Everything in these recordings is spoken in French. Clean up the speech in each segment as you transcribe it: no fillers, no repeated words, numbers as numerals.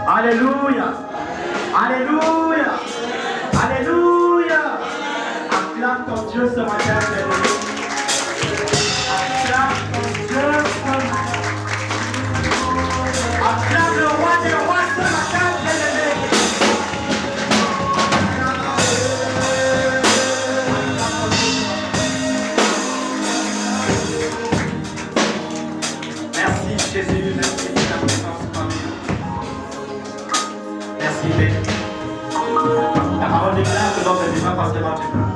Alléluia. Alléluia. Alléluia. Acclame ton Dieu ce matin. Acclame ton Dieu ce matin. Acclame le roi des rois ce matin, bien-aimé. Merci Jésus, merci de ta présence parmi nous. Merci Père. La parole déclare que l'homme ne vit pas forcément du pain.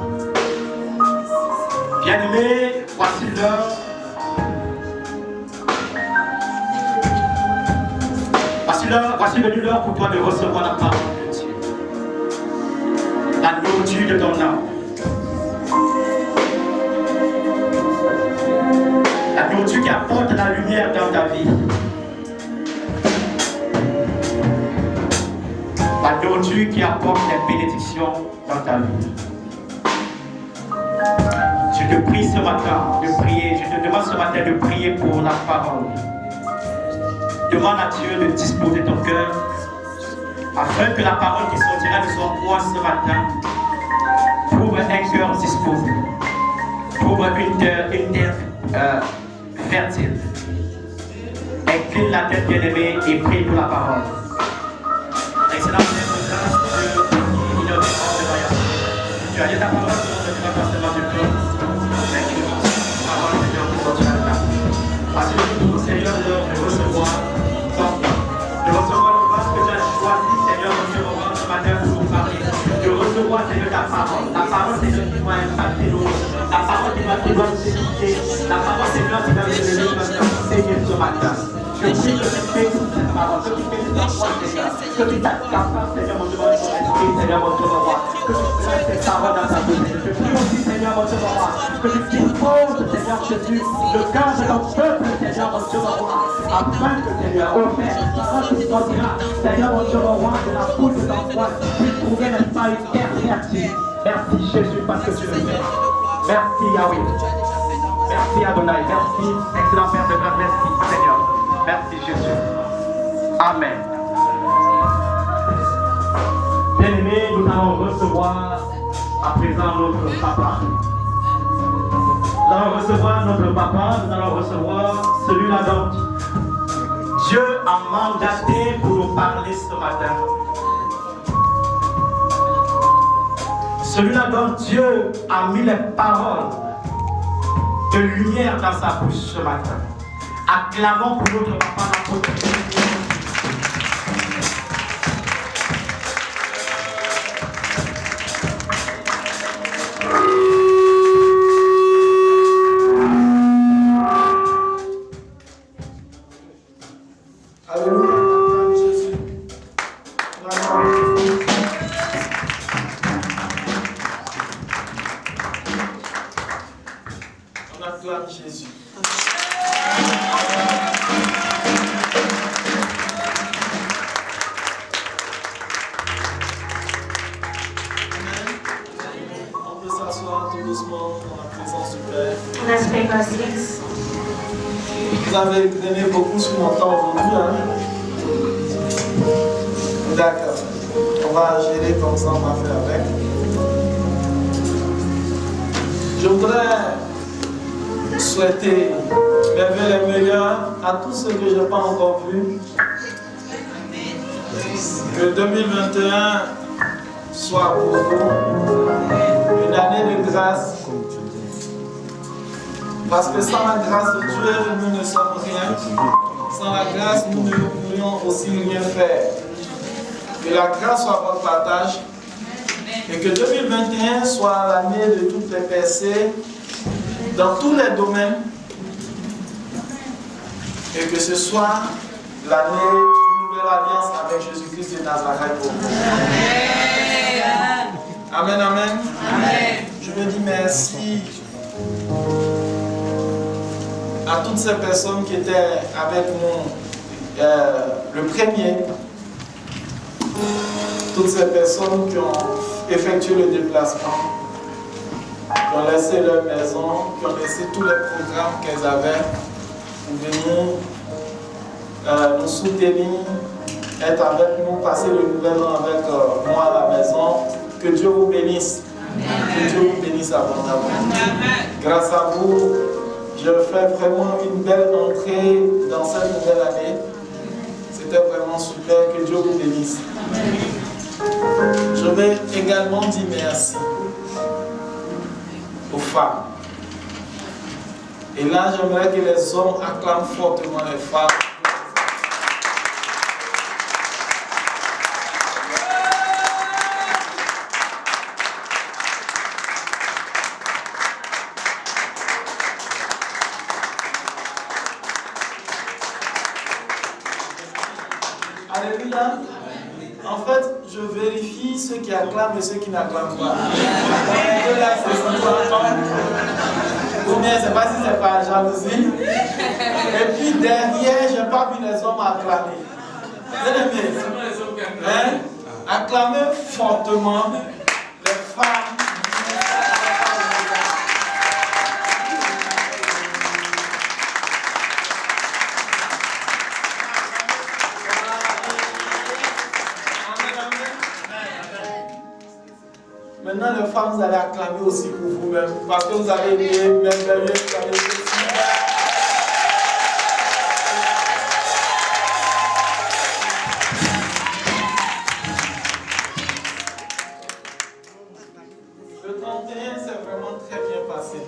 Bien-aimé, voici l'heure. Voici venu l'heure pour toi de recevoir la parole de Dieu. La nourriture de ton âme. La nourriture qui apporte la lumière dans ta vie. Dieu qui apporte les bénédictions dans ta vie. Je te prie ce matin de prier, je te demande ce matin de prier pour la parole. Demande à Dieu de disposer ton cœur afin que la parole qui sortira de son roi ce matin trouve un cœur disposé, trouve une terre fertile. Incline la tête bien-aimée et prie pour la parole. Excellent Père de grâce, Dieu qui ignore des morts de voyage. Tu as dit ta parole selon ce que tu vas passer du cœur. Parole, Seigneur, qui sortira de ta bouche. Parce que nous, Seigneur, de recevoir ton plan. De recevoir le vase que tu as choisi, Seigneur, ce matin pour nous parler. De recevoir, Seigneur, ta parole. La parole, Seigneur, qui doit impacter nos vies. La parole qui doit nous éduquer. La parole, Seigneur, qui doit nous aider, qui doit nous enseigner ce matin. Je prie que tu fais cette parole, que tu fais cette parole, Seigneur. Que tu t'accapares, Seigneur, mon Dieu, mon esprit, Seigneur, mon Dieu, mon roi. Que tu places cette parole dans ta bouche. Je prie aussi, Seigneur, mon Dieu, mon roi. Que tu disposes, Seigneur Jésus, le cœur de ton peuple, Seigneur, mon Dieu, mon roi. Afin que, Seigneur, au Père, quand tu sortiras, Seigneur, mon Dieu, mon roi, de la bouche de ton roi, puisse trouver, n'est-ce pas, une terre fertile. Merci, Jésus, parce que tu le fais. Merci, Yahweh. Merci, Adonai. Merci, excellent Père de grâce. Merci, Seigneur. Merci Jésus. Amen. Bien-aimés, nous allons recevoir à présent notre papa. Nous allons recevoir notre papa, nous allons recevoir celui-là donc. Dieu a mandaté pour nous parler ce matin. Celui-là donc, Dieu a mis les paroles de lumière dans sa bouche ce matin. Acclamons pour notre papa l'apôtre. Alléluia, Jésus. On acclame Jésus. On peut s'asseoir tout doucement dans la présence du Père. Let's take our seats. Vous avez donné beaucoup sur mon temps aujourd'hui, hein? D'accord. On va gérer comme ça, on va faire avec. Je voudrais souhaiter mes vœux les meilleurs à tous ceux que je n'ai pas encore vus. Que 2021 soit pour vous une année de grâce. Parce que sans la grâce de Dieu, nous ne sommes rien. Sans la grâce, nous ne pourrions aussi rien faire. Que la grâce soit votre partage. Et que 2021 soit l'année de toutes les percées dans tous les domaines. Et que ce soit l'année d'une nouvelle alliance avec Jésus-Christ de Nazareth pour vous. Amen, amen. Amen. Je veux dire merci à toutes ces personnes qui étaient avec nous le premier, toutes ces personnes qui ont effectué le déplacement, qui ont laissé leur maison, qui ont laissé tous les programmes qu'elles avaient pour venir nous soutenir, être avec nous, passer le nouvel an avec moi à la maison. Que Dieu vous bénisse. Que Dieu vous bénisse abondamment. Grâce à vous, je fais vraiment une belle entrée dans cette nouvelle année. C'était vraiment super. Que Dieu vous bénisse. Je vais également dire merci aux femmes. Et là, j'aimerais que les hommes acclament fortement les femmes. Alléluia. En fait, je vérifie ceux qui acclament et ceux qui n'acclament pas. Ou bien, je ne sais pas si c'est par jalousie. Et puis derrière, je n'ai pas vu les hommes acclamer. Bien aimé. Hein? Acclamez fortement les femmes. Maintenant, les femmes, vous allez acclamer aussi pour vous-même. Parce que vous avez été merveilleux, vous avez été super. Le 31, c'est vraiment très bien passé.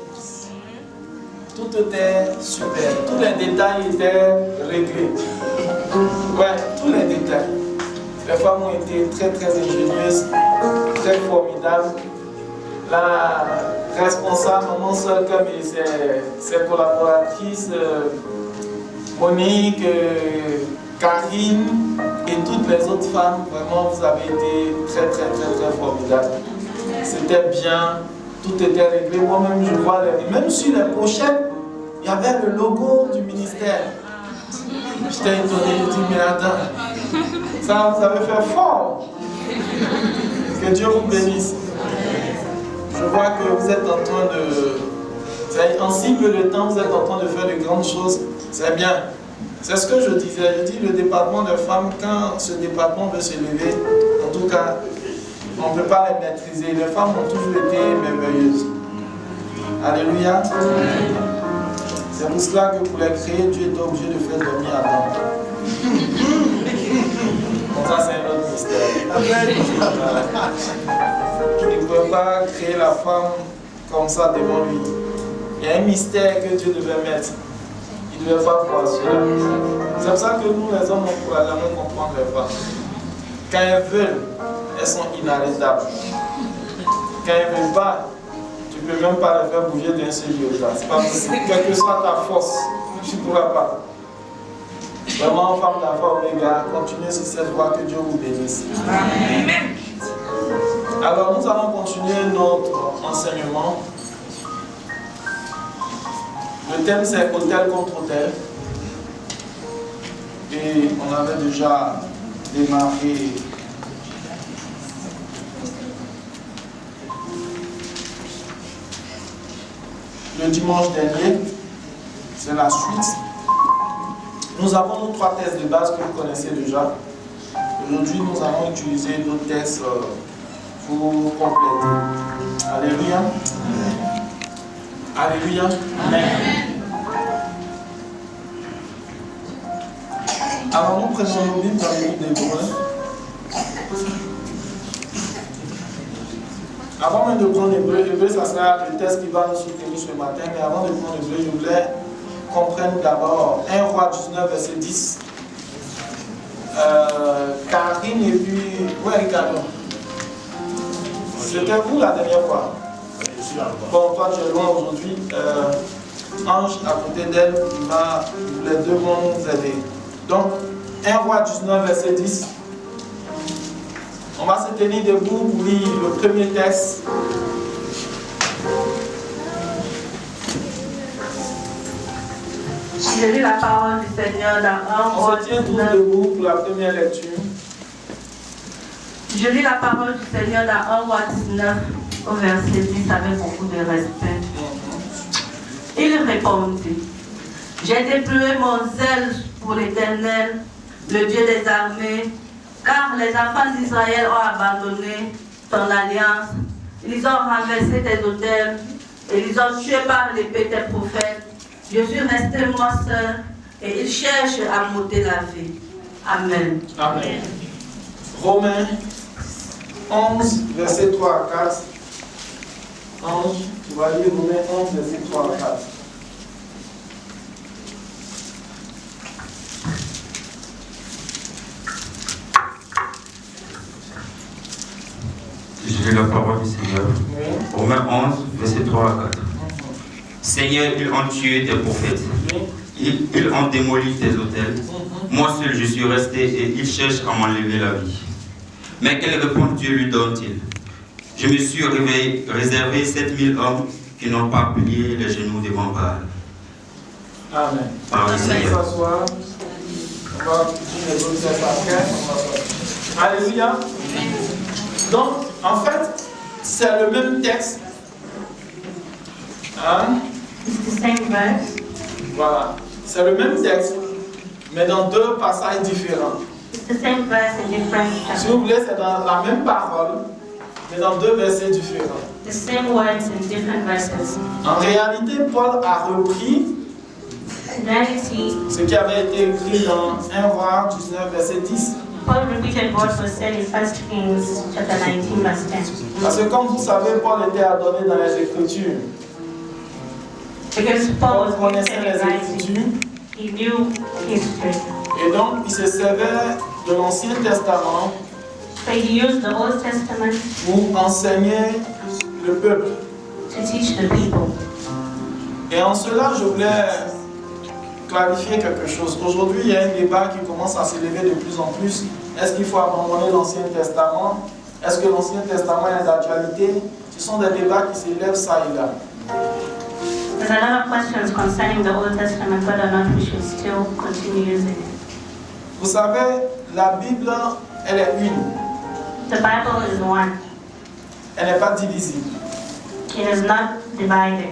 Tout était super. Tous les détails étaient réglés. Ouais, tous les détails. Les femmes ont été très très ingénieuses, très formidables. La responsable, maman seule comme ses collaboratrices, Monique, Karine et toutes les autres femmes, vraiment vous avez été très très très très formidables. C'était bien, tout était réglé. Moi-même je vois, même sur les pochettes, il y avait le logo du ministère. J'étais étonné, je dis mais attends, ça vous avez fait fort. Que Dieu vous bénisse. Je vois que vous êtes en train de... En si peu de temps, vous êtes en train de faire de grandes choses. C'est bien. C'est ce que je disais. Je dis le département de femmes, quand ce département veut se lever, en tout cas, on ne peut pas les maîtriser. Les femmes ont toujours été merveilleuses. Alléluia. C'est pour cela que pour les créer, Dieu est obligé de faire dormir Adam. Bon, ça c'est un autre mystère. Il ne peut pas créer la femme comme ça devant lui. Il y a un mystère que Dieu devait mettre. Il ne devait pas voir cela. C'est pour ça que nous les hommes, on ne pourra jamais comprendre les femmes. Quand elles veulent, elles sont inarrêtables. Quand elles ne veulent pas, tu ne peux même pas les faire bouger d'un seul lieu. C'est pas possible. Quelle que soit ta force, tu ne pourras pas. Vraiment, femme d'Alpha Oméga, continuez sur cette voie, que Dieu vous bénisse. Amen. Alors, nous allons continuer notre enseignement. Le thème, c'est hôtel contre hôtel. Et on avait déjà démarré le dimanche dernier. C'est la suite. Nous avons nos 3 tests de base que vous connaissez déjà. Aujourd'hui, nous allons utiliser d'autres tests pour compléter. Alléluia. Alléluia. Amen. Alors, nous prenons nos Bibles dans le livre d'Hébreux. Avant même de prendre Hébreux, ça sera le test qui va nous soutenir ce matin. Mais avant de prendre Hébreux, je voulais qu'on prenne d'abord 1 Roi 19, verset 10. Karine et puis... Oui, Ricardo. C'était vous la dernière fois. Bon, toi tu es loin aujourd'hui. Ange à côté d'elle, les deux vont nous aider. Donc, 1 Roi 19, verset 10. On va se tenir debout pour lire le premier texte. Je lis la parole du Seigneur dans 1 Roi 19. On se tient tous debout pour la première lecture. Je lis la parole du Seigneur dans 1 Roi 19 au verset 10 avec beaucoup de respect. Il répondit: j'ai déployé mon zèle pour l'Éternel, le Dieu des armées, car les enfants d'Israël ont abandonné ton alliance, ils ont renversé tes autels et ils ont tué par l'épée tes prophètes. Je suis resté moi seul et ils cherchent à m'ôter la vie. Amen. Amen. Romains 11, verset 3 à 4. Ange, tu vas lire Romains 11, verset 3 à 4. Je lis la parole du Seigneur. Oui. Romains 11, verset 3 à 4. Seigneur, ils ont tué tes prophètes. Ils ont démoli tes autels. Moi seul, je suis resté et ils cherchent à m'enlever la vie. Mais quelle réponse Dieu lui donne-t-il? Je me suis réservé 7000 hommes qui n'ont pas plié les genoux devant Baal. Amen. Par le Seigneur. On va dire les autres textes après. Alléluia. Donc, en fait, c'est le même texte. Hein? It's the same verse. Voilà. C'est le même texte, mais dans deux passages différents. It's the same verse in different Si chapters. vous voulez, c'est dans la même parole, mais dans deux versets différents. The same words in different verses. En réalité, Paul a repris In reality, ce qui avait été écrit dans 1 Roi 19, verset 10. Paul repeated what was said in 1 Kings chapter 19, verse 10. Parce que comme vous savez, Paul était adonné dans les Écritures. Because Paul was Paul connaissait gifted in les writing, Écritures. he knew history. Et donc, il se servait de l'Ancien Testament So he used the Old Testament pour enseigner le peuple. to teach the people. Et en cela, je voulais clarifier quelque chose. Aujourd'hui, il y a un débat qui commence à s'élever de plus en plus. Est-ce qu'il faut abandonner l'Ancien Testament? Est-ce que l'Ancien Testament est d'actualité? Ce sont des débats qui s'élèvent ça et là. There's a lot of questions concerning the Old Testament, whether or not we should still continue using it. Vous savez, la Bible, elle est une. The Bible is one. Elle n'est pas divisible. It is not divided.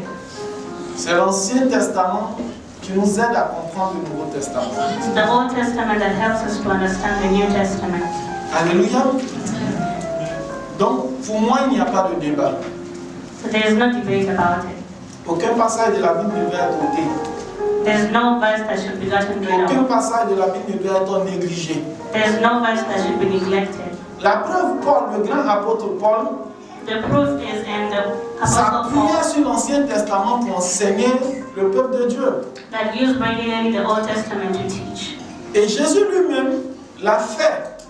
C'est l'Ancien Testament qui nous aide à comprendre le Nouveau Testament. It's the Old Testament that helps us to understand the New Testament. Alléluia. Donc, pour moi, il n'y a pas de débat. So there is no debate about it. Aucun passage de la Bible ne doit être ôté. There's no verse that should be gotten rid Aucun of. passage de la Bible ne doit être négligé. There's no verse that should be neglected. La preuve, Paul, le grand apôtre Paul, The proof is in the Apostle s'appuyait Paul sur l'Ancien Testament pour enseigner le peuple de Dieu. that used regularly the Old Testament to teach. Et Jésus lui-même l'a fait.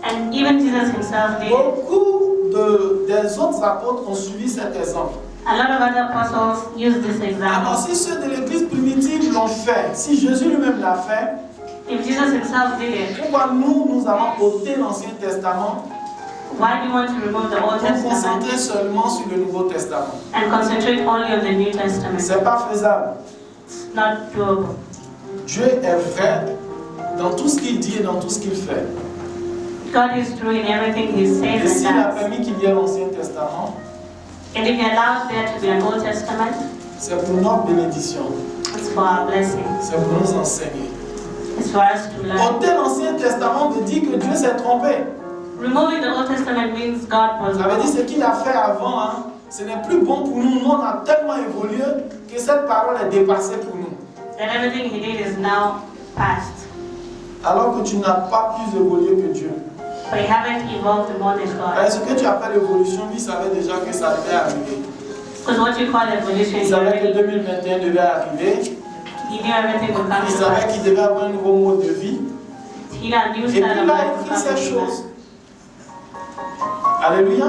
And even Jesus himself did it. Beaucoup des autres apôtres ont suivi cet exemple. A lot of other apostles used this Alors example. si ceux de l'église primitive l'ont fait, si Jésus lui-même l'a fait, If Jesus himself did it, pourquoi nous allons ôter l'Ancien Testament why do you want to remove the Old pour Testament concentrer seulement sur le Nouveau Testament? and concentrate only on the New Testament? C'est pas faisable. It's not doable. Dieu est vrai dans tout ce qu'il dit et dans tout ce qu'il fait. God is true in everything he Et says s'il a and does. permis qu'il y ait l'Ancien Testament, And if he allows there to be an Old Testament, c'est pour notre bénédiction. it's for our blessing. C'est pour nous enseigner. It's for us to learn. Ôter l'Ancien Testament veut dire que Dieu s'est trompé. Removing the Old Testament means God was Ça veut dire wrong. ce qu'il a fait avant, hein, ce n'est plus bon pour nous. Nous, on a tellement évolué que cette parole est dépassée pour nous. That everything he did is now past. Alors que tu n'as pas plus évolué que Dieu. But you haven't evolved more than God. Ce que tu appelles évolution, lui, il savait déjà que ça devait arriver. Because what you call evolution, Il he savait que already 2021 devait arriver. he knew everything would come Il to savait pass. qu'il devait avoir un nouveau mode de vie. He knew a new Et puis style il of a life would écrit come ces to pass. choses. Alléluia.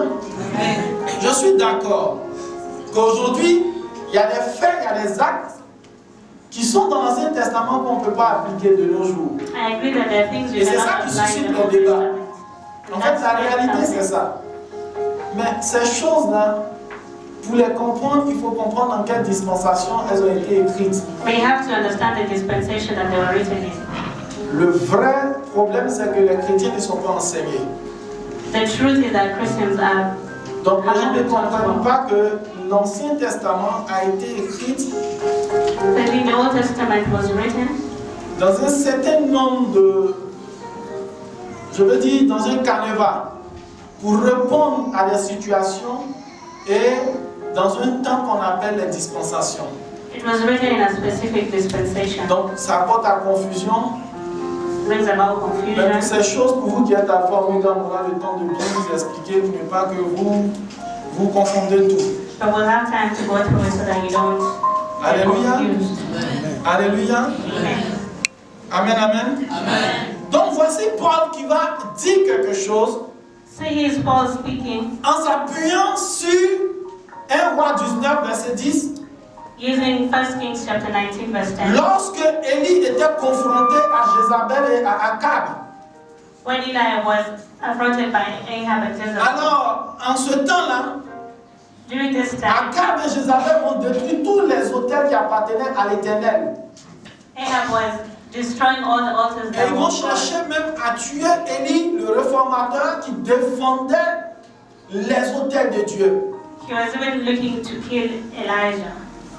Je suis d'accord qu'aujourd'hui, il y a des faits, il y a des actes qui sont dans l'Ancien Testament qu'on ne peut pas appliquer de nos jours. I agree that there are things we Et c'est cannot ça qui apply suscite in the le Old débat. Testament. En fait, la réalité, c'est ça. Mais ces choses-là, pour les comprendre, il faut comprendre dans quelle dispensation elles ont été écrites. But you have to understand the dispensation that they were written in. Le vrai problème, c'est que les chrétiens ne sont pas enseignés. The truth is that Christians are Donc les gens ne comprennent pas que l'Ancien Testament a été écrit that the Old Testament was written dans un certain nombre de, je veux dire, dans un carnaval, pour répondre à des situations et dans un temps qu'on appelle les dispensations. It was written in a specific dispensation. Donc ça apporte à confusion. Brings about Mais confusion. pour ces choses, pour vous qui êtes à Alpha Omega, on aura le temps de bien vous expliquer pour ne pas que vous confondez tout. But we'll have time to go through it so that you don't get Alléluia. confused. Alléluia. Amen. Amen, amen. Donc voici Paul qui va dire quelque chose So here is Paul speaking, en s'appuyant sur 1 Roi 19, verset 10. using 1 Kings chapter 19, verse 10. Lorsque Élie était confronté à Jézabel et à Akab. When Eli was confronted by Ahab and Jezebel. Alors, en ce temps-là, During this time, Akab et Jézabel ont détruit tous les autels qui appartenaient à l'Éternel. Ahab was destroying all the altars Et that ils were vont God. chercher même à tuer Élie, le réformateurs qui défendaient les autels de Dieu. He was even looking to kill Elijah.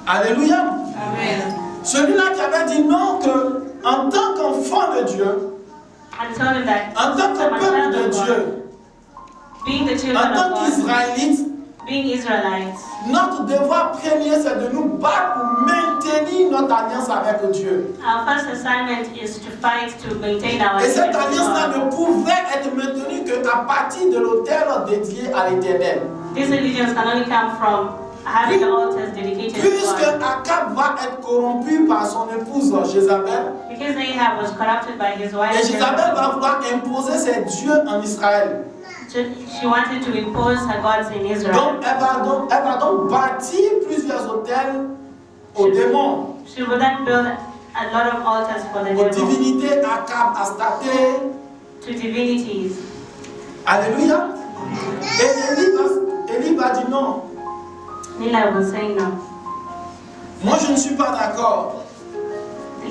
Alléluia. Amen. Celui-là qui avait dit non, que en tant qu'enfant de Dieu, And told him that en tant que I'm a peuple child de of God, Dieu, being the en children tant of God, qu'Israélites, being Israelites, notre devoir premier, c'est de nous battre pour maintenir notre alliance avec Dieu. our first assignment is to fight to maintain our Et cette allegiance to alliance-là God. ne pouvait être maintenue qu'à partir de l'autel dédié à l'Éternel. This allegiance can only come from having the altars dedicated to Puisque God. Akab va être corrompu par son épouse Jézabel, Because Ahab was corrupted by his wife, et Jézabel va Jezebel, vouloir imposer ses dieux en Israël. she wanted to impose her gods in Israel. Donc elle va donc bâtir plusieurs autels aux démons, She would then build a lot of altars for the aux devil, divinités Akab, Astarté. to divinities. Alléluia. Et Élie va dire non. Eli was saying no. Moi je ne suis pas d'accord.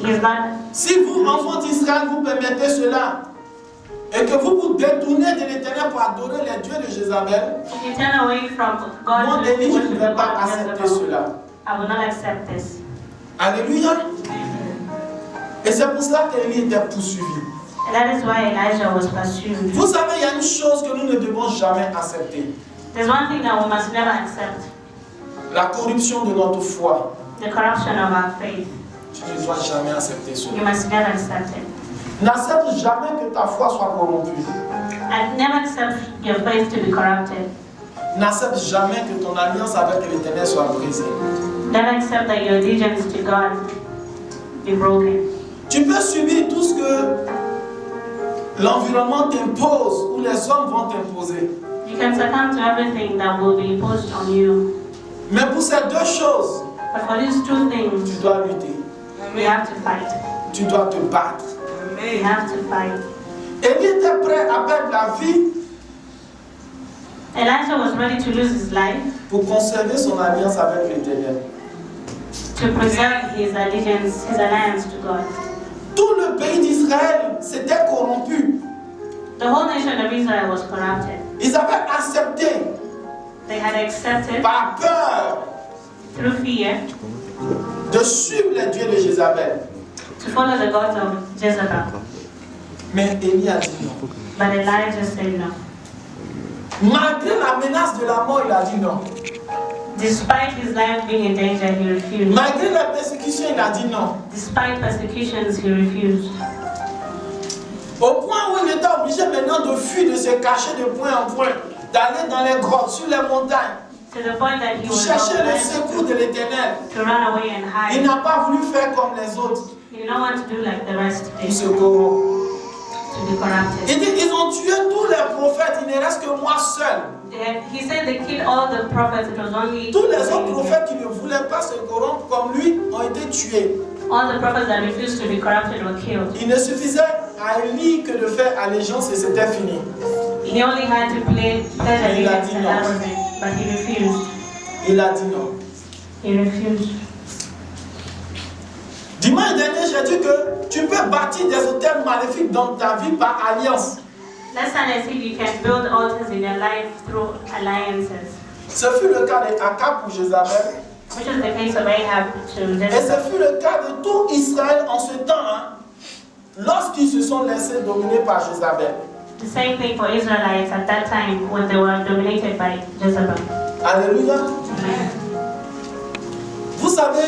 He's not. Si vous, enfants d'Israël, vous permettez cela, et que vous vous détournez de l'Éternel pour adorer les dieux de Jézabel, If you turn away from God moi, to Élie, je ne worship vais the pas God of accepter Jezebel, cela. I will not accept this. Alléluia. Et c'est pour cela qu'Élie était poursuivi. And that is why Elijah was pursued. Vous savez, il y a une chose que nous ne devons jamais accepter. There's one thing that we must never accept: La corruption de notre foi. the corruption of our faith. Tu ne dois jamais accepter You cela. must never accept it. N'accepte jamais que ta foi soit corrompue. And never accept your faith to be corrupted. N'accepte jamais que ton alliance avec l'Éternel soit brisée. Never accept that your allegiance to God be broken. Tu peux subir tout ce que l'environnement t'impose ou les hommes vont t'imposer. You can succumb to everything that will be imposed on you. Mais pour ces deux choses, But for these two tu things, dois lutter. we have to fight. Tu dois te battre. We have to fight. Élie était prêt à perdre la vie Elijah was ready to lose his life pour conserver son alliance avec l'Éternel. to preserve his allegiance, his alliance to God. Tout le pays d'Israël s'était corrompu. The whole nation of Israel was corrupted. Ils avaient accepté They had accepted, par peur through fear, de suivre les dieux de Jézabel. to follow the gods of Jezebel. Mais Élie a dit non. But Elijah said no. Malgré la menace de la mort, il a dit non. Despite his life being in danger, he refused. Malgré la persécution, il a dit non. Despite persecutions, he refused. Au point où il était obligé maintenant de fuir, de se cacher de point en point, d'aller dans les grottes, sur les montagnes, To the point that he pour was chercher le obliged secours de l'Éternel. to run away and Il hide. n'a pas voulu faire comme les autres He did not want to do like the rest pour did, se corrompre. to be corrupted. Il dit, ils ont tué tous les prophètes, il ne reste que moi seul. He said they killed all the prophets. It was only Tous les autres prophètes qui ne voulaient pas se corrompre comme lui ont été tués. all the prophets that refused to be corrupted were killed. Il ne suffisait à Élie que de faire allégeance et c'était fini. He only had to pledge Il a allegiance dit and non. that was it. But he refused. Il a dit non. He refused. Dimanche dernier, j'ai dit que tu peux bâtir des hôtels maléfiques dans ta vie par alliance. Last time I said you can build altars in your life through alliances, Ce fut le cas d'Akab pour Jézabel. which is the case of Ahab to Et ce Jezebel. fut le cas de tout Israël en ce temps, hein, lorsqu'ils se sont laissés dominer par Jézabel. The same thing for Israelites at that time when they were dominated by Jezebel. Alléluia. Vous savez,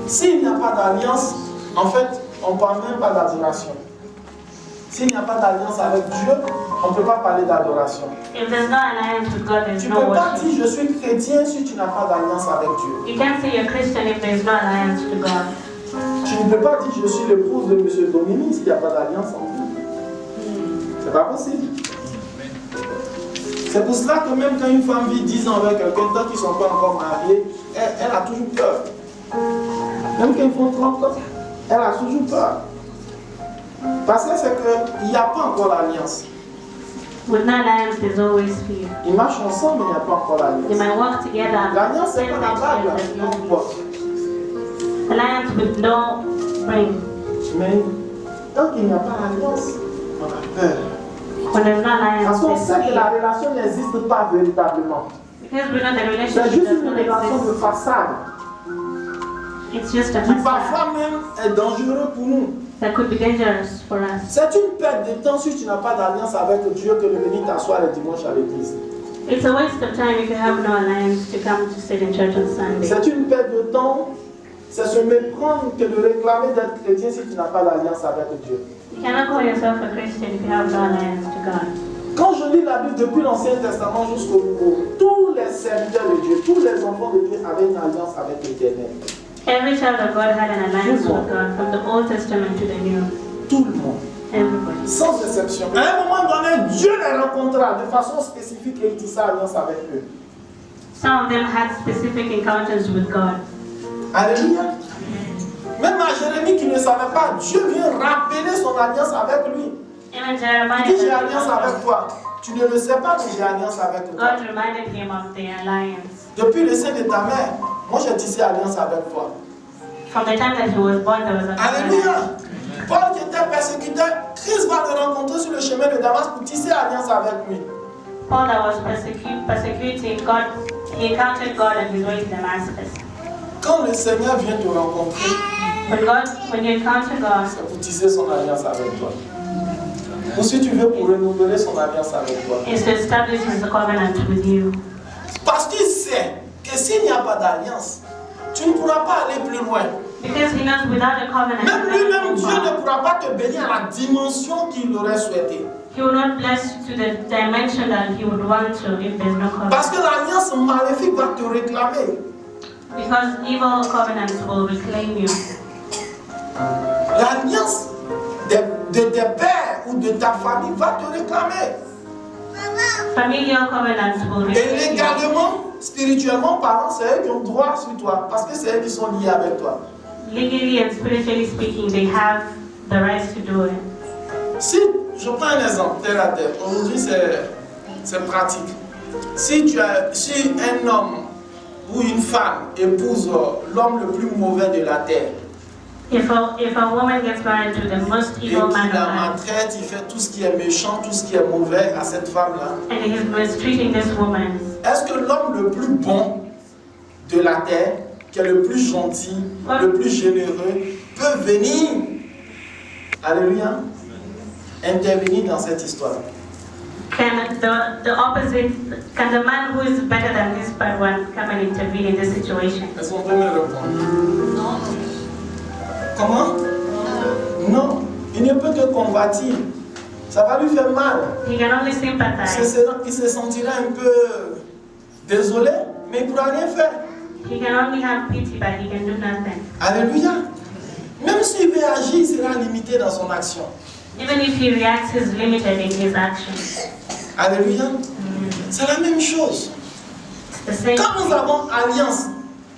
s'il n'y a pas d'alliance, en fait, on ne parle même pas d'adoration. S'il n'y a pas d'alliance avec Dieu, on ne peut pas parler d'adoration. If there's no alliance with God, there's Tu no ne peux pas worship. dire je suis chrétien si tu n'as pas d'alliance avec Dieu. You can't say you're Christian if there's no alliance to God. Tu ne peux pas dire je suis l'épouse de M. Dominique s'il n'y a pas d'alliance en vous. C'est pas possible. C'est pour cela que même quand une femme vit 10 ans avec quelqu'un, tant qu'ils ne sont pas encore mariés, elle a toujours peur. Même quand ils font 30 ans, elle a toujours peur. Parce que c'est qu'il n'y a pas encore l'alliance. With no alliance, there's always fear. Ils marchent ensemble, mais il n'y a pas encore They l'alliance. might work together. L'alliance, c'est pas la bague, là, There's qui nous no porte. alliance with no ring. Mais tant qu'il n'y a pas d'alliance, On a peur. When there's no Parce qu'on alliance, sait there's que la fear. relation n'existe pas véritablement. Because we know the C'est relationship juste does une not relation de exist. façade It's just a qui facade parfois même est dangereux pour nous. that could be dangerous for us. C'est une perte de temps si tu n'as pas d'alliance avec Dieu que de venir t'asseoir le dimanche à l'église. It's a waste of time if you have no alliance to come to sit in church on Sunday. C'est une perte de temps, c'est se méprendre que de réclamer d'être chrétien si tu n'as pas d'alliance avec Dieu. You cannot call yourself a Christian if you have no alliance to God. Quand je lis la Bible depuis l'Ancien Testament jusqu'au Nouveau, tous les serviteurs de Dieu, tous les enfants de Dieu avaient une alliance avec l'Éternel. Every child of God had an alliance with God from the Old Testament to the New. Tout le monde. Everybody. Sans exception. À un moment donné, Dieu les rencontra de façon spécifique et il tissa alliance avec eux. Some of them had specific encounters with God. Alléluia. Même à Jérémie qui ne savait pas, Dieu vient rappeler son alliance avec lui. Even Il Jeremiah dit j'ai alliance avec toi. Tu ne le sais pas, mais j'ai alliance avec toi. God reminded him of the alliance. Depuis le sein de ta mère, moi j'ai tissé alliance avec toi. From the time that he was born, there was an Alléluia. alliance. Paul qui était persécuteur, Christ va le rencontrer sur le chemin de Damas pour tisser alliance avec lui. Paul that was persecuting God, he encountered God on his way to Damascus. Quand le Seigneur vient te rencontrer, When you encounter God, c'est pour tisser son alliance avec toi. Ou si tu veux pour renouveler son alliance avec toi. it's to establish his covenant with you. Parce qu'il sait que s'il n'y a pas d'alliance, tu ne pourras pas aller plus loin. Because he knows without a covenant, Même you lui-même, cannot Dieu move ne on. pourra pas te bénir à la dimension qu'il aurait souhaité. He will not bless to the dimension that he would want to if there's no Parce covenant. que l'alliance maléfique va te réclamer. Because evil covenants will reclaim you. L'alliance de tes pères ou de ta famille va te réclamer. Familial covenants will Et reclaim you. légalement, spirituellement parlant, c'est eux qui ont droit sur toi. Parce que c'est eux qui sont liés avec toi. Legally and spiritually speaking, they have the right to do it. Si, je prends un exemple, terre à terre. Aujourd'hui, c'est pratique. Si un homme ou une femme épouse l'homme le plus mauvais de la terre, If a woman gets married to the most et evil man qu'il la alive, maltraite, il fait tout ce qui est méchant, tout ce qui est mauvais à cette femme-là, and he's mistreating this woman, est-ce que l'homme le plus bon de la terre, qui est le plus gentil, le plus généreux, peut venir, alléluia, intervenir dans cette histoire? can the opposite, can the man who is better than this bad one come and intervene in this situation? Est-ce qu'on peut me répondre? Non. Comment? Non. Il ne peut que combattre. Ça va lui faire mal. He can only sympathize. Il se sentira un peu désolé, mais il ne pourra rien faire. He can only have pity, but he can do nothing. Alléluia. Même s'il veut agir, il sera limité dans son action. Even if he reacts, he's limited in his actions. Alléluia. C'est la même chose. The same. Quand nous avons alliance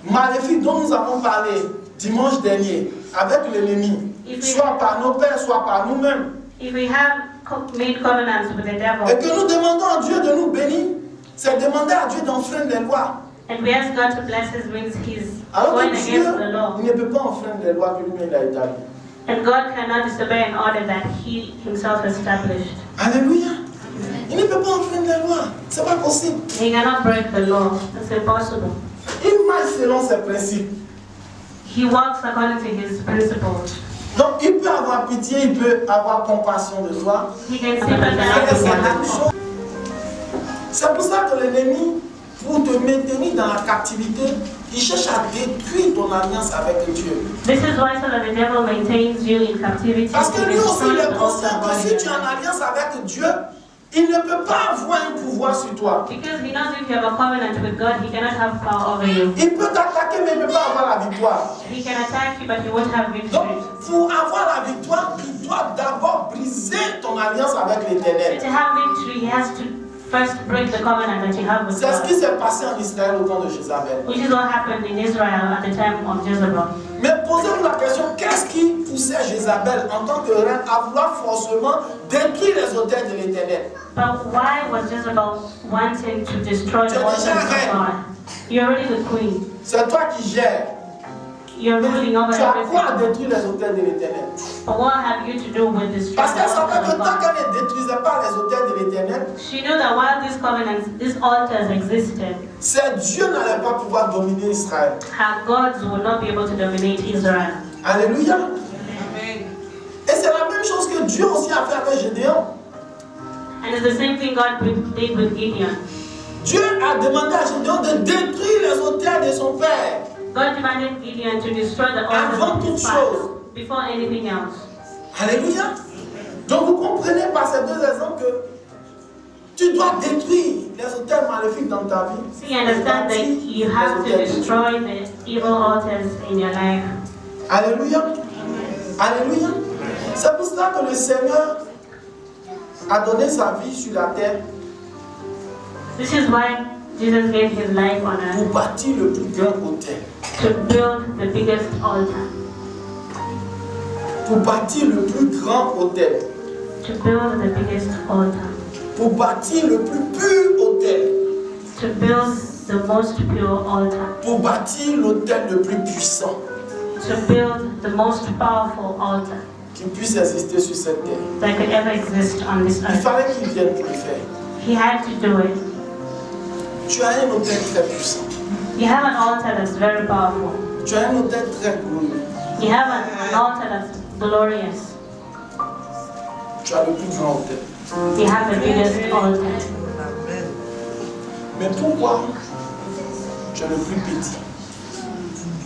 maléfique dont nous avons parlé dimanche dernier avec l'ennemi, soit par nos pères, soit par nous-mêmes, If we have made covenants with the et devil, que nous demandons à Dieu de nous bénir, c'est demander à Dieu d'enfreindre les lois. and we ask God to bless us, means he's Alors going que Dieu against the law. il ne peut pas enfreindre les lois que lui-même a établies. And God cannot disobey an order that he himself established. Alléluia. Il ne peut pas enfreindre les lois. C'est pas possible. He cannot break the law. It's impossible. Il marche selon ses principes. He walks according to his principles. Donc il peut avoir pitié, il peut avoir compassion de toi. He can Mais sympathize with certaines one. choses. C'est pour ça que l'ennemi, pour te maintenir dans la captivité, il cherche à détruire ton alliance avec Dieu. This is why so that the devil maintains you in captivity. Parce que He lui aussi, il destroys est the conscient altar que si tu es en alliance avec Dieu, il ne peut pas avoir un pouvoir sur toi. Because he knows if you have a covenant with God, he cannot have power over you. Il peut t'attaquer, mais il ne peut pas avoir la victoire. He can attack you, but he won't have Donc, victory. pour avoir la victoire, il doit d'abord briser ton alliance avec l'Éternel. To have victory, he has to first break the covenant that you have with C'est ce qui God. s'est passé en Israël au temps de Jézabel. Which is what happened in Israel at the time of Jezebel. Mais posez-vous la question, qu'est-ce qui poussait Jézabel en tant que reine à vouloir forcément détruire les autels de l'Éternel? But why was Jezebel wanting to destroy the altars of God? You're already the queen. C'est toi qui gères. you're ruling over Tu as quoi à everything. détruire les autels de l'Éternel? But what have you to do with destroying Parce the qu'elle savait altar que of tant God? qu'elle ne détruisait pas les autels de l'Éternel, She knew that while these covenants, these altars existed, c'est Dieu n'allait pas pouvoir dominer Israël. her gods would not be able to dominate Israel. Alléluia. Et c'est la même chose que Dieu aussi a fait avec Gédéon. And it's the same thing God did with Gideon. Dieu a demandé à Gédéon de détruire les autels de son père. God demanded Gideon to destroy the altars Avant of toute his father chose. before anything else. Alléluia. Donc vous comprenez par ces deux exemples que tu dois détruire les autels maléfiques dans ta vie. So you understand that you have to destroy the evil altars in your life. Alléluia. Alléluia. C'est pour cela que le Seigneur a donné sa vie sur la terre This is why Jesus gave his life on pour earth bâtir le plus grand autel. to build the biggest altar. Pour bâtir le plus grand autel. To build the biggest altar. Pour bâtir le plus pur autel. To build the most pure altar. Pour bâtir l'autel le plus puissant To build the most powerful altar qui puisse exister sur cette terre. that could ever exist on this Il earth. fallait qu'il vienne pour le faire. He had to do it. Tu as un autel très puissant. You have an altar that's very powerful. Tu as un autel très glorieux. You have an altar that's glorious. Tu as le plus grand autel. You have the biggest altar. Mais pourquoi tu es le plus petit?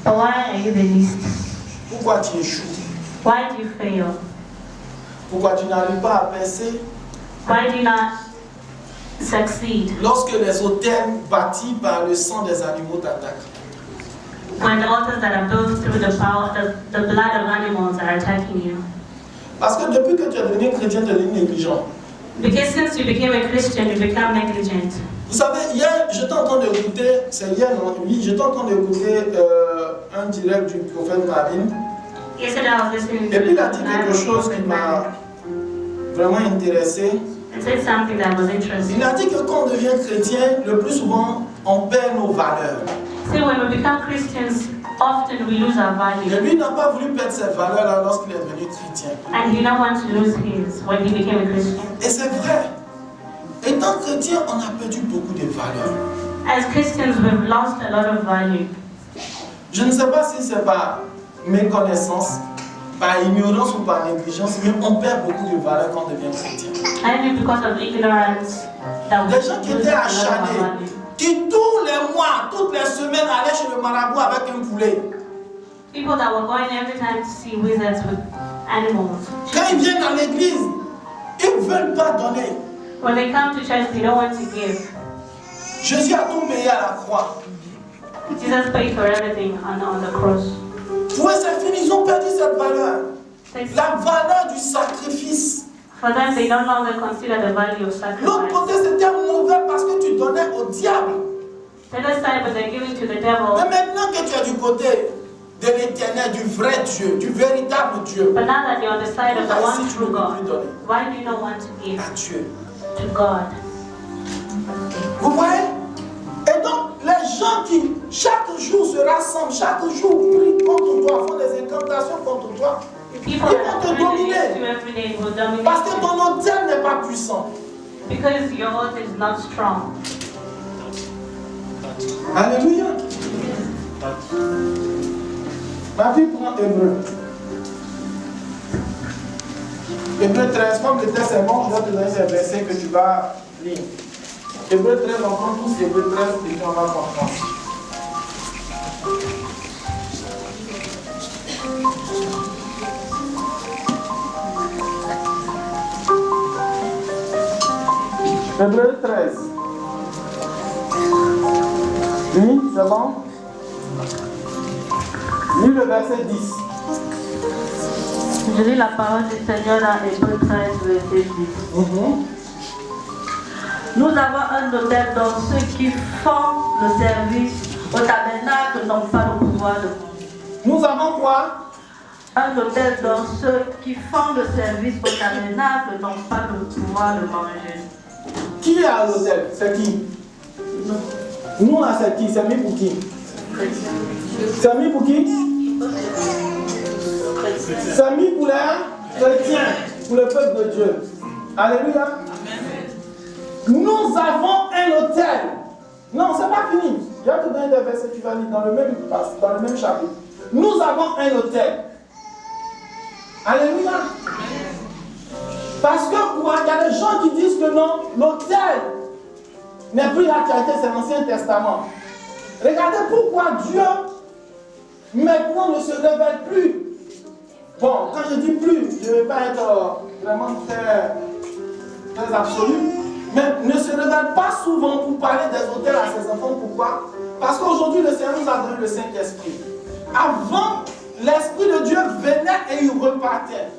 But why are you the least? Pourquoi tu échoues? Why do you fail? Pourquoi tu n'arrives pas à percer Why do you not succeed lorsque les autels bâtis par le sang des animaux t'attaquent? when the altars that are built through the power, the blood of animals are attacking you? Parce que depuis que tu es devenu chrétien, tu es devenu négligent. Because since you became a Christian, you become negligent. Vous savez, hier, j'étais en train d'écouter, c'est hier, non? Oui, j'étais en train d'écouter un direct du prophète Marine. Yesterday I was listening to Et puis il a dit the quelque chose qui m'a vraiment intéressé. and said something that was interesting. Il a dit que quand on devient chrétien, le plus souvent, on perd nos valeurs. See, when we become Christians, often we lose our Et value. lui n'a pas voulu perdre ses valeurs lorsqu'il est devenu chrétien. And he did not want to lose his when he became a Christian. Et c'est vrai. Étant chrétien, on a perdu beaucoup de valeurs. As Christians, we've lost a lot of value. Je ne sais pas si c'est par méconnaissance, par ignorance ou par négligence, mais on perd beaucoup de valeurs quand on devient chrétien. Maybe because of ignorance that we Des gens qui lose étaient a lot of our acharnés, value. qui tous les mois, toutes les semaines allaient chez le marabout avec un poulet. People that were going every time to see wizards with animals. Quand ils viennent dans l'église, ils ne veulent pas donner. When they come to church, they don't want to give. Jésus a tout payé à la croix. Jesus paid for everything on the cross. Pour eux, c'est fini, ils ont perdu cette valeur. They- La valeur du sacrifice. For them, they no longer consider the value of L'autre sacrifice. côté, c'était mauvais parce que tu donnais au diable. The other side, but they're giving to the Mais devil. maintenant que tu es du côté de l'éternel, du vrai Dieu, du véritable Dieu, But now that you're on the side of the pourquoi one ici tu ne true peux plus God, donner why do you not want to give à Dieu? to God? Vous voyez? Et donc, les gens qui, chaque jour, se rassemblent, chaque jour, prient contre toi, font des incantations contre toi, People Ils that vont are te praying dominer. against you every day will dominate parce que you ton autel n'est pas puissant. because your altar is not strong. Alléluia. Ma vie prend Hébreu. Hébreu 13, comme le texte est bon, je dois te donner ces versets que tu vas lire. Hébreu 13, on prend tous Hébreu 13 et puis on va comprendre. Hébreu 13. Oui, c'est bon? Lis le verset 10. Je lis la parole du Seigneur dans Hébreux 13, verset 10. Nous avons un autel dont ceux qui font le service au tabernacle n'ont pas le pouvoir de manger. Nous avons quoi? Un autel dont ceux qui font le service au tabernacle n'ont pas le pouvoir de manger. Qui est à l'autel? C'est qui? Nous là, c'est qui? C'est mis pour qui? C'est mis pour qui? C'est mis pour les chrétiens, pour le peuple de Dieu. Alléluia. Nous avons un autel. Non, c'est pas fini. Il y a tout des versets que tu vas lire dans le même chapitre. Nous avons un autel. Alléluia. Parce que il y a des gens qui disent que non, l'autel n'est plus l'actualité, c'est l'Ancien Testament. Regardez pourquoi Dieu maintenant ne se révèle plus. Bon, quand je dis plus, je ne vais pas être vraiment très absolu, mais ne se révèle pas souvent pour parler des autels à ses enfants. Pourquoi? Parce qu'aujourd'hui, le Seigneur nous a donné le Saint-Esprit. Avant, l'Esprit de Dieu venait et il repartait.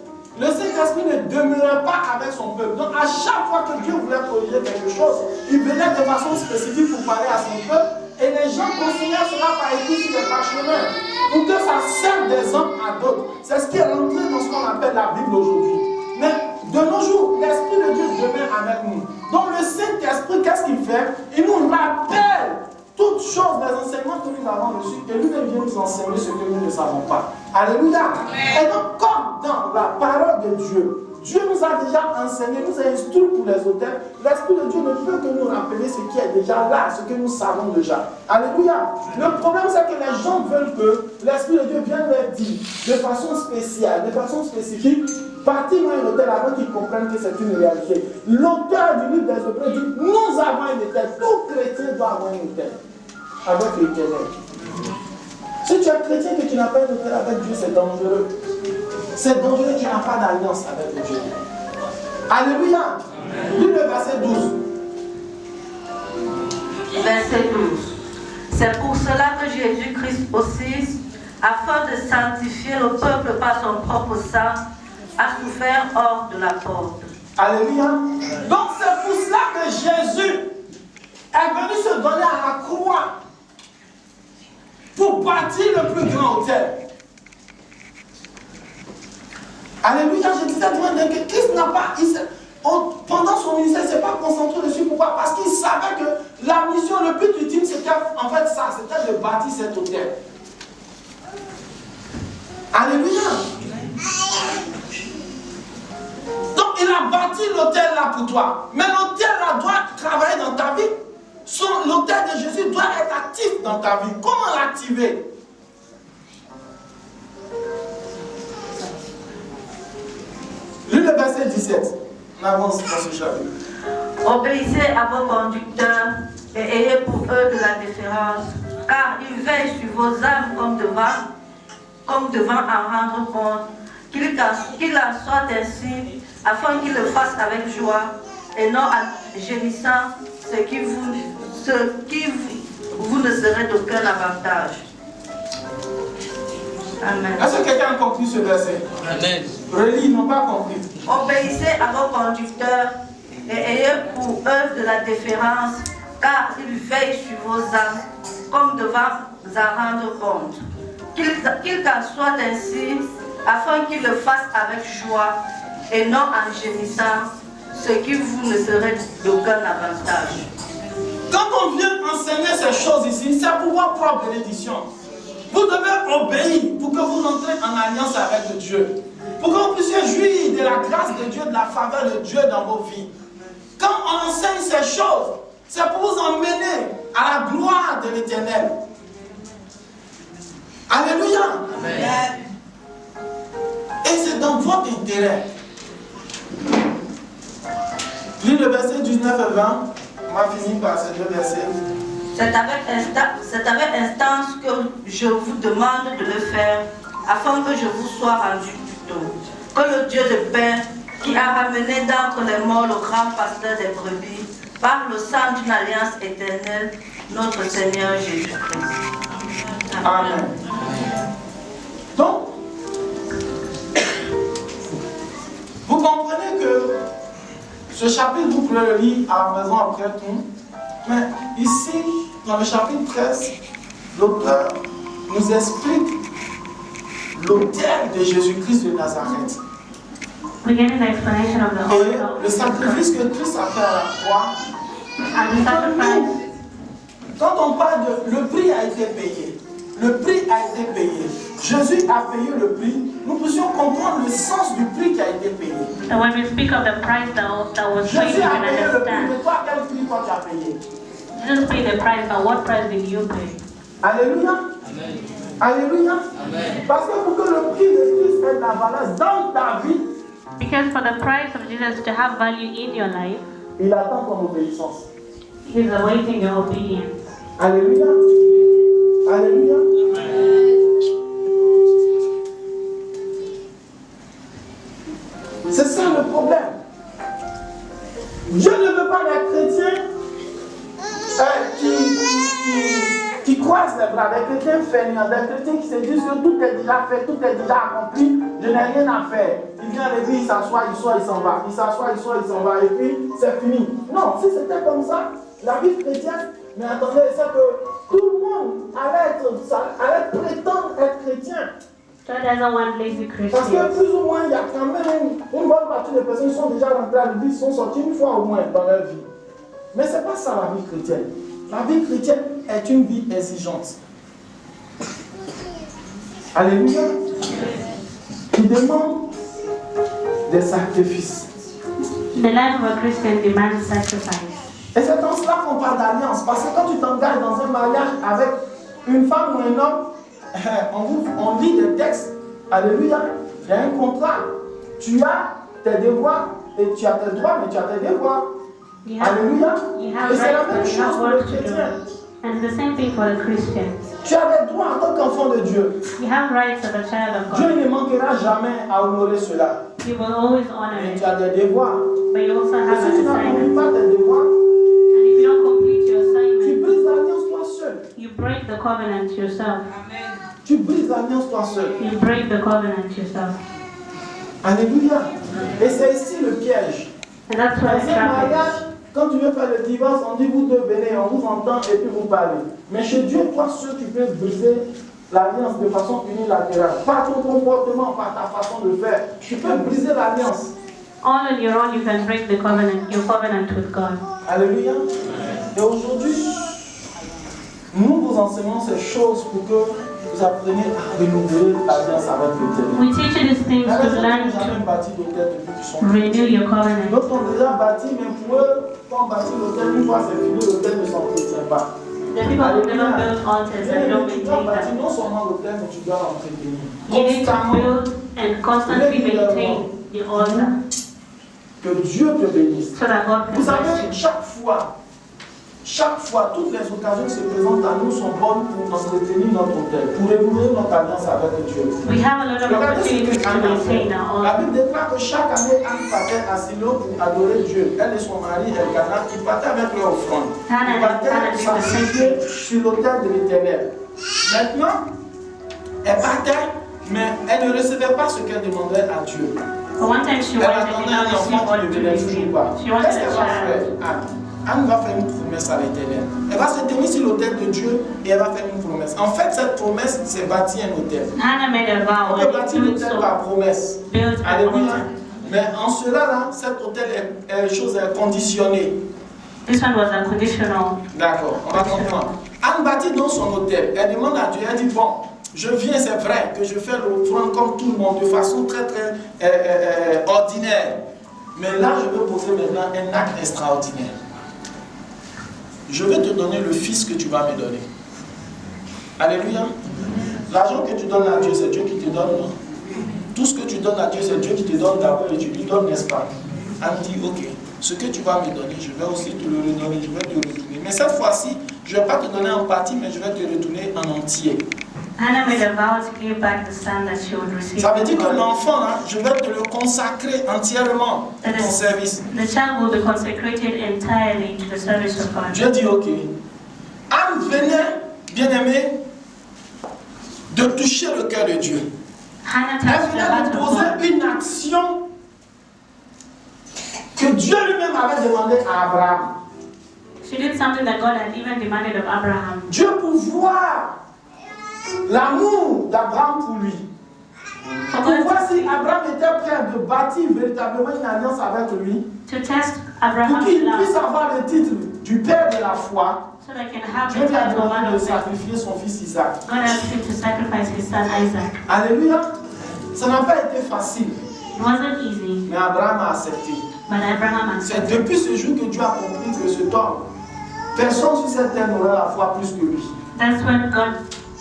Le Saint-Esprit ne demeurait pas avec son peuple. Donc, à chaque fois que Dieu voulait corriger quelque chose, il venait de façon spécifique pour parler à son peuple. Et les gens consignaient cela par écrit sur les parchemins pour que ça serve d'exemple à d'autres. C'est ce qui est rentré dans ce qu'on appelle la Bible aujourd'hui. Mais de nos jours, l'Esprit de Dieu demeure avec nous. Donc le Saint-Esprit, qu'est-ce qu'il fait? Il nous rappelle toutes choses, les enseignements que nous avons reçus, et lui-même vient nous enseigner ce que nous ne savons pas. Alléluia. Et donc, comme dans la parole de Dieu, Dieu nous a déjà enseigné, nous a instruit pour les autels. L'Esprit de Dieu ne peut que nous rappeler ce qui est déjà là, ce que nous savons déjà. Alléluia. Le problème, c'est que les gens veulent que l'Esprit de Dieu vienne leur dire de façon spéciale, de façon spécifique, partir dans un autel avant qu'ils comprennent que c'est une réalité. L'auteur du livre des Hébreux dit, nous avons un autel. Tout chrétien doit avoir un autel avec l'Éternel. Si tu es chrétien et que tu n'as pas un autel avec Dieu, c'est dangereux. C'est dangereux, tu n'as pas d'alliance avec Dieu. Alléluia. Lis le verset 12. Verset 12. C'est pour cela que Jésus-Christ aussi, afin de sanctifier le peuple par son propre sang, a souffert hors de la porte. Alléluia. Donc c'est pour cela que Jésus est venu se donner à la croix pour bâtir le plus grand autel. Alléluia, je disais que Christ n'a pas, pendant son ministère, il ne s'est pas concentré dessus. Pourquoi? Parce qu'il savait que la mission, le but ultime, c'était en fait ça, c'était de bâtir cet autel. Alléluia. Donc il a bâti l'autel là pour toi. Mais l'autel là doit travailler dans ta vie. L'autel de Jésus doit être actif dans ta vie. Comment l'activer? Lis le verset 17. On avance dans ce chapitre. Obéissez à vos conducteurs et ayez pour eux de la déférence, car ils veillent sur vos âmes comme devant en rendre compte, qu'il en soit ainsi, afin qu'ils le fassent avec joie et non en gémissant, ce qui vous ne serez d'aucun avantage. Amen. Est-ce que quelqu'un a compris ce verset? Amen. Relis, ils n'ont pas compris. Obéissez à vos conducteurs et ayez pour eux de la déférence, car ils veillent sur vos âmes, comme devant en rendre compte. Qu'il en soit ainsi, afin qu'ils le fassent avec joie et non en gémissant, ce qui vous ne serait d'aucun avantage. Quand on vient enseigner ces choses ici, c'est pour votre propre bénédiction. Vous devez obéir pour que vous entrez en alliance avec Dieu. Pour que vous puissiez jouir de la grâce de Dieu, de la faveur de Dieu dans vos vies. Quand on enseigne ces choses, c'est pour vous emmener à la gloire de l'Éternel. Alléluia. Amen. Et c'est dans votre intérêt. Lis le verset 19 et 20. On va finir par ces deux versets. C'est avec instance que je vous demande de le faire, afin que je vous sois rendu du tout. Que le Dieu de paix, qui a ramené d'entre les morts le grand pasteur des brebis, par le sang d'une alliance éternelle, notre Seigneur Jésus-Christ. Amen. Donc, vous comprenez que ce chapitre, vous pouvez le lire à la maison après tout. Mais ici, dans le chapitre 13, l'auteur nous explique l'autel de Jésus-Christ de Nazareth. We get an explanation of the Et whole le sacrifice que Christ a fait à la croix. and the sacrifice. Quand on parle de le prix a été payé, le prix a été payé. Jésus a payé le prix, nous puissions comprendre le sens du prix qui a été payé. So when we speak of the price that was paid, Jésus we a can payé le prix, understand. mais toi, quel prix toi tu as payé? Jesus paid the price, but what price did you pay? Alléluia. Amen. Alléluia. Amen. Parce que pour que le prix de Christ ait de la valeur dans ta vie, Because for the price of Jesus to have value in your life, il attend ton obéissance. He's awaiting your obedience. Alléluia. Alléluia. C'est ça le problème. Dieu ne veut pas des chrétiens qui croisent les bras, des chrétiens feignants, des chrétiens qui se disent que tout est déjà fait, tout est déjà accompli, je n'ai rien à faire. Il vient à l'église, il s'assoit, il sort, il s'en va. Il s'assoit, il sort, il s'en va, et puis c'est fini. Non, si c'était comme ça, la vie chrétienne, mais attendez, c'est que tout le monde allait prétendre être chrétien. God doesn't want lazy Parce que Christians. plus ou moins, il y a quand même une bonne partie des personnes qui sont déjà rentrées à l'église, sont sorties une fois au moins dans leur vie. Mais ce n'est pas ça la vie chrétienne. La vie chrétienne est une vie exigeante. Alléluia. Qui demande des sacrifices. The life of a Christian demands sacrifice. Et c'est dans cela qu'on parle d'alliance. Parce que quand tu t'engages dans un mariage avec une femme ou un homme, on lit des textes. Alléluia. Il y a un contrat. Tu as tes devoirs et tu as tes droits, mais tu as tes devoirs. Alléluia. Et c'est la même chose pour les chrétiens. And it's the same thing for the Christian. Tu as des droits en tant qu'enfant de Dieu. You have rights as a child of Dieu God. ne manquera jamais à honorer cela. You will always honor Mais it. tu as des devoirs. But you also Et have si an tu n'accomplis assignment. pas tes devoirs, And if you don't complete your tu assignment, brises l'alliance toi seul. you break the covenant yourself. Tu brises l'alliance toi seul. You break the covenant yourself. Alléluia. Et c'est ici le piège. And that's Dans what un the trap mariage, quand tu veux faire le divorce, on dit vous deux venez, on vous entend et puis vous parlez. Mais chez Dieu, toi seul, tu peux briser l'alliance de façon unilatérale. Par ton comportement, par ta façon de faire, tu peux briser l'alliance. is. All on your own, you can break the covenant, your covenant with God. Alléluia. Et aujourd'hui, nous vous enseignons ces choses pour que vous appreniez à renouveler l'alliance avec l'Éternel. We teach you these things La to raison learn qu'ils ont même to bâti l'hôtel depuis qu'ils sont renew your covenant. D'autres ont déjà bâti, mais pour eux, quand on bâtit l'hôtel, une fois c'est fini, l'hôtel ne s'entretient pas. The people who never build altars and don't Tu dois maintain bâtir them. non seulement l'hôtel, mais tu dois l'entretenir. You need to Constamment. build and constantly maintain the altar Que Dieu te bénisse. so that God can Vous savez, bless you. chaque fois, toutes les occasions qui se présentent à nous sont bonnes pour entretenir notre hôtel, pour renouveler notre alliance avec Dieu. We have a lot of Regardez ce opportunities que to Anne a fait. maintain our La altar. Bible déclare que chaque année, Anne partait à Silo pour adorer Dieu. Elle et son mari, Elkanah, ils partaient avec leur offrande. Ils Hannah partaient did the same s'assister thing. sur l'autel de l'Éternel. Maintenant, elle partait, mais elle ne recevait pas ce qu'elle demandait à Dieu. But one time she Elle went and did attendait not un receive enfant what qui ne to venait receive. toujours pas. She wanted Qu'est-ce qu'elle va a faire, child. Anne? Anne va faire une promesse à l'Éternel. Elle va se tenir sur l'autel de Dieu et elle va faire une promesse. En fait, cette promesse, c'est bâtir un autel. Hannah made a vow On peut and bâtir in doing l'autel so par promesse. built an Alléluia. altar. Mais en cela, là, cet autel est chose conditionnée. This one was unconditional. D'accord, on va comprendre. Anne bâtit dans son autel. Elle demande à Dieu, elle dit, bon, je viens, c'est vrai que je fais l'offrande comme tout le monde, de façon très ordinaire. Mais là, je veux poser maintenant un acte extraordinaire. Je vais te donner le fils que tu vas me donner. Alléluia. L'argent que tu donnes à Dieu, c'est Dieu qui te donne, non? Tout ce que tu donnes à Dieu, c'est Dieu qui te donne d'abord et tu lui donnes, n'est-ce pas? Anne dit, ok, ce que tu vas me donner, je vais aussi te le redonner, je vais te le retourner. Mais cette fois-ci, je ne vais pas te donner en partie, mais je vais te retourner en entier. Hannah made a vow to give back the son that she would receive. Ça veut dire que l'enfant, là, je vais te le consacrer entièrement à ton service. The child will be consecrated entirely to the service of God. Dieu dit, ok. Anne venait, bien-aimée, de toucher le cœur de Dieu. Hannah Elle touched the venait heart de of God. poser une action que Dieu lui-même avait demandé à Abraham. She did something that God had even demanded of Abraham. Dieu pour voir l'amour d'Abraham pour lui. For Pour God voir si Abraham était prêt de bâtir véritablement une alliance avec lui. to test Pour Abraham's qu'il puisse love avoir le titre du père de la foi. so So they can have Dieu the lui a child for demandé one de of them. sacrifier son fils Isaac. God asked him to sacrifice his son Isaac. Alléluia. Ça n'a pas été facile, It wasn't easy, mais Abraham a accepté. but Abraham C'est accepted. depuis ce jour que Dieu a compris que cet homme, personne sur cette terre n'aurait la foi plus que lui. That's when God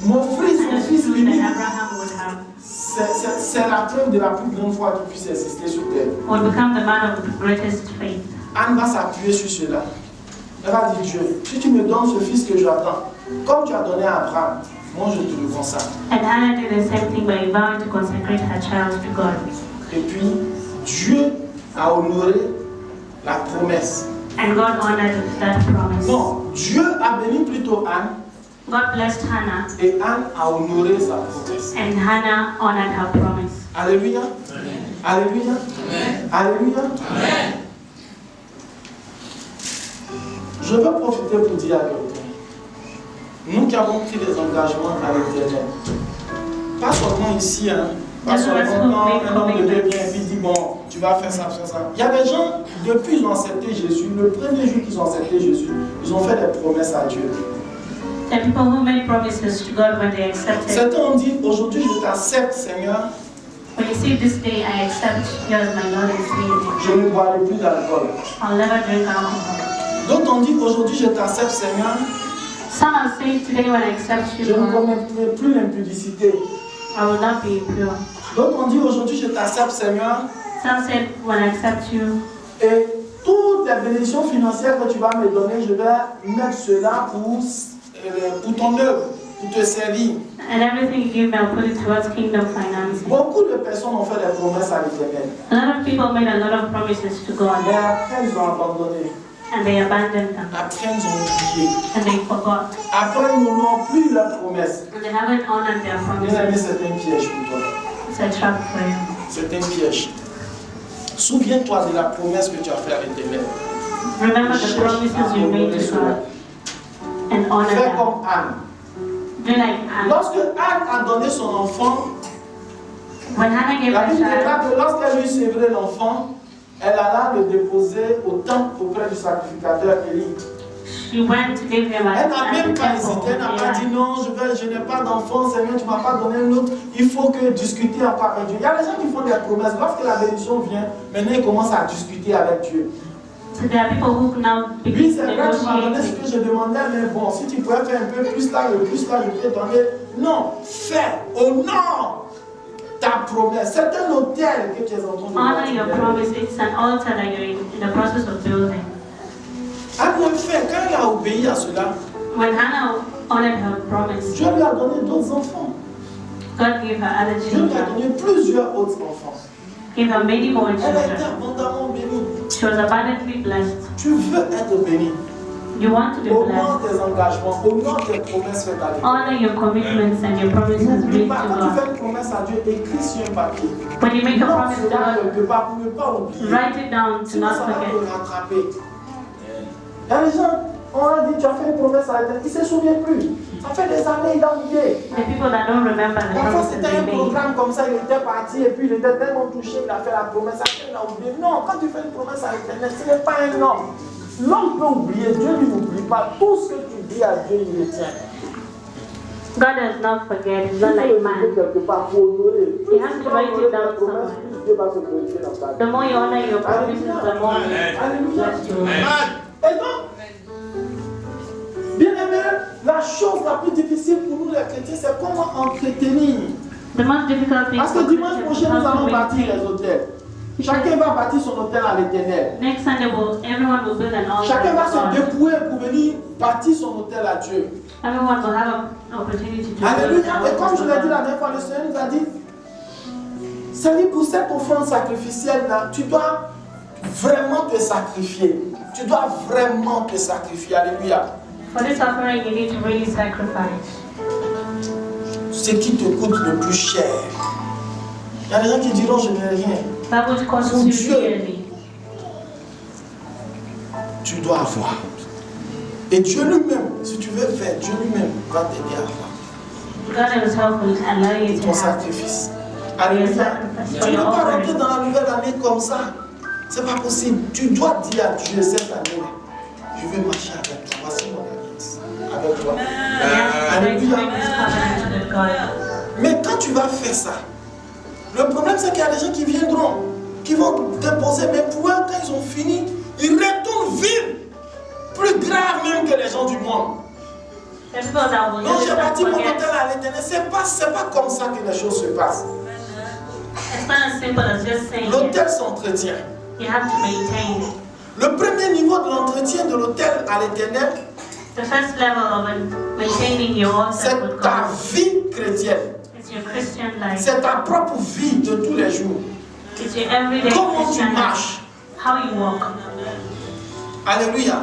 M'offrir son fils understood unique, that Abraham would have c'est la preuve de la plus grande foi qui puisse exister sur terre. would become the man of the greatest faith. Anne va s'appuyer sur cela. Elle va dire, Dieu, si tu me donnes ce fils que j'attends, comme tu as donné à Abraham, moi je te le consacre. And Hannah did the same thing by vowing to consecrate her child to God. Et puis, Dieu a honoré la promesse. And God honored that promise. Non, Dieu a béni plutôt Anne, God blessed Hannah, et Anne a honoré sa promesse. and Hannah honored her promise. Alléluia. Alléluia. Alléluia. Je veux profiter pour dire à quelqu'un, nous qui avons pris des engagements à l'Éternel, pas seulement ici, hein, pas seulement quand un homme de Dieu vient et dit bon, tu vas faire ça, faire ça. Il y a des gens, depuis qu'ils ont accepté Jésus, le premier jour qu'ils ont accepté Jésus, ils ont fait des promesses à Dieu. The people who made promises to God when they accepted. Certains ont dit, aujourd'hui je t'accepte Seigneur, When you say this day I accept you as my Lord and Savior, je ne boirai plus d'alcool. I'll never drink alcohol. D'autres ont dit, aujourd'hui je t'accepte Seigneur, Some are saying today when I accept je you, ne Lord, commettrai plus l'impudicité. I will not be impure. D'autres ont dit, aujourd'hui je t'accepte Seigneur, Some said when I accept you, et toutes les bénédictions financières que tu vas me donner, je vais mettre cela pour ton œuvre, pour te servir. and everything you give me, I'll put it towards kingdom financing. Beaucoup de personnes ont fait des promesses à l'Éternel, A lot of people made a lot of promises to God, mais après ils ont abandonné, and they abandoned them, après ils ont oublié, and they forgot, après ils n'ont plus leurs promesses. and they haven't honored their Bien aimé, promises. c'est un piège pour toi. It's a trap for you. C'est un piège. Souviens-toi de la promesse que tu as faite à l'Éternel. Remember the Cherche promises à you made honorer to cela. God and honor Fais them. comme Anne. Do like Hannah. Lorsque Anne a donné son enfant, When Hannah gave la her Bible child, déclare que lorsqu'elle lui sévrait l'enfant, elle alla le déposer au temple auprès du sacrificateur Élie. she went to give him Elle n'a at même the pas temple. hésité, elle n'a pas dit Yeah. non, je n'ai pas d'enfant, Seigneur, tu ne m'as pas donné un autre, il faut que discuter encore avec Dieu. Il y a des gens qui font des promesses, lorsque la bénédiction vient, maintenant ils commencent à discuter avec Dieu. So there are people who now Oui, begin c'est to vrai, tu m'as donné ce negotiate. que je demandais, mais bon, si tu pouvais faire un peu plus là, le plus là, je peux te donner. Non, fais, honore ta promesse. C'est un hôtel que tu es en train de Honor your bâtir. promise. It's an altar that you're in the process of building. Elle l'a fait, quand elle a obéi à cela, When Hannah honored her promise, Dieu lui a donné d'autres enfants. God gave her other Dieu lui a children, donné plusieurs autres enfants. gave her many more Elle a été children. abondamment bénie. She was abundantly blessed. Tu veux être béni. You want to be Honore blessed. tes engagements, honore tes promesses faites à Dieu. Honor your commitments and your promises N'oublie made to pas, quand tu God. fais une promesse à Dieu, écris sur un papier. When you make a Non, promise to cela God, quelque part pour ne pas oublier. write it down to Sinon, not ça va forget. te rattraper. Il y a des gens, on a dit, tu as fait une promesse à l'Éternel, il ne se souvient plus. Ça fait des années, il a oublié. The people that don't remember the Parfois, promises c'était they un made. programme comme ça, il était parti et puis il était tellement touché, il a fait la promesse, après il a oublié. Non, quand tu fais une promesse à l'Éternel, ce n'est pas un homme. L'homme peut oublier, Dieu lui n'oublie pas. Tout ce que tu dis à Dieu, il le tient. God does not forget. He's Il not faut like le man. dire quelque part pour honorer. Plus You have tu to vas write it honorer down ta promesse, somewhere. plus Dieu va se glorifier dans ta The vie. more you honor your promises, the more Alléluia. blessed you will be. Et donc, bien aimé, la chose la plus difficile pour nous les chrétiens, c'est comment entretenir. The most difficult thing Parce for que dimanche Christians prochain, is nous how to allons bâtir maintain. les hôtels. Chacun va bâtir son hôtel à l'Éternel. Next Sunday, everyone will build an altar Chacun va to se God. dépouiller pour venir bâtir son hôtel à Dieu. Everyone will have an opportunity to build an Alléluia. Et comme altar je to l'ai dit God. la dernière fois, le Seigneur nous a dit, c'est-à-dire pour cette offrande sacrificielle là, tu dois vraiment te sacrifier. Tu dois vraiment te sacrifier. Alléluia. For this offering, you need to really sacrifice. Ce qui te coûte le plus cher. Il y a des gens qui diront, je n'ai rien. That which costs Mon you Dieu. dearly. Tu dois avoir. Et Dieu lui-même, si tu veux faire, Dieu lui-même va t'aider à avoir God himself will allow you to ton have sacrifice. your Alléluia. sacrifice for Tu ne peux your pas rentrer offering. dans la nouvelle année comme ça. C'est pas possible. Tu dois dire à Dieu cette année, je vais marcher avec toi. Voici mon alliance. avec toi. Yes, to make this covenant with God. Mais quand tu vas faire ça, le problème c'est qu'il y a des gens qui viendront, qui vont déposer, mais pour eux, quand ils ont fini, ils retournent vivre. Plus grave même que les gens du monde. Non, j'ai bâti mon hôtel à l'Éternel. C'est pas comme ça que les choses se passent. It's not as simple as just saying L'hôtel it. s'entretient. You have to maintain it. Le premier niveau de l'entretien de l'hôtel à l'Éternel, The first level of maintaining your altar c'est with ta God. vie chrétienne. It's your Christian life. C'est ta propre vie de tous les jours. It's your everyday Comment tu Christian life. marches. How you walk. Alléluia.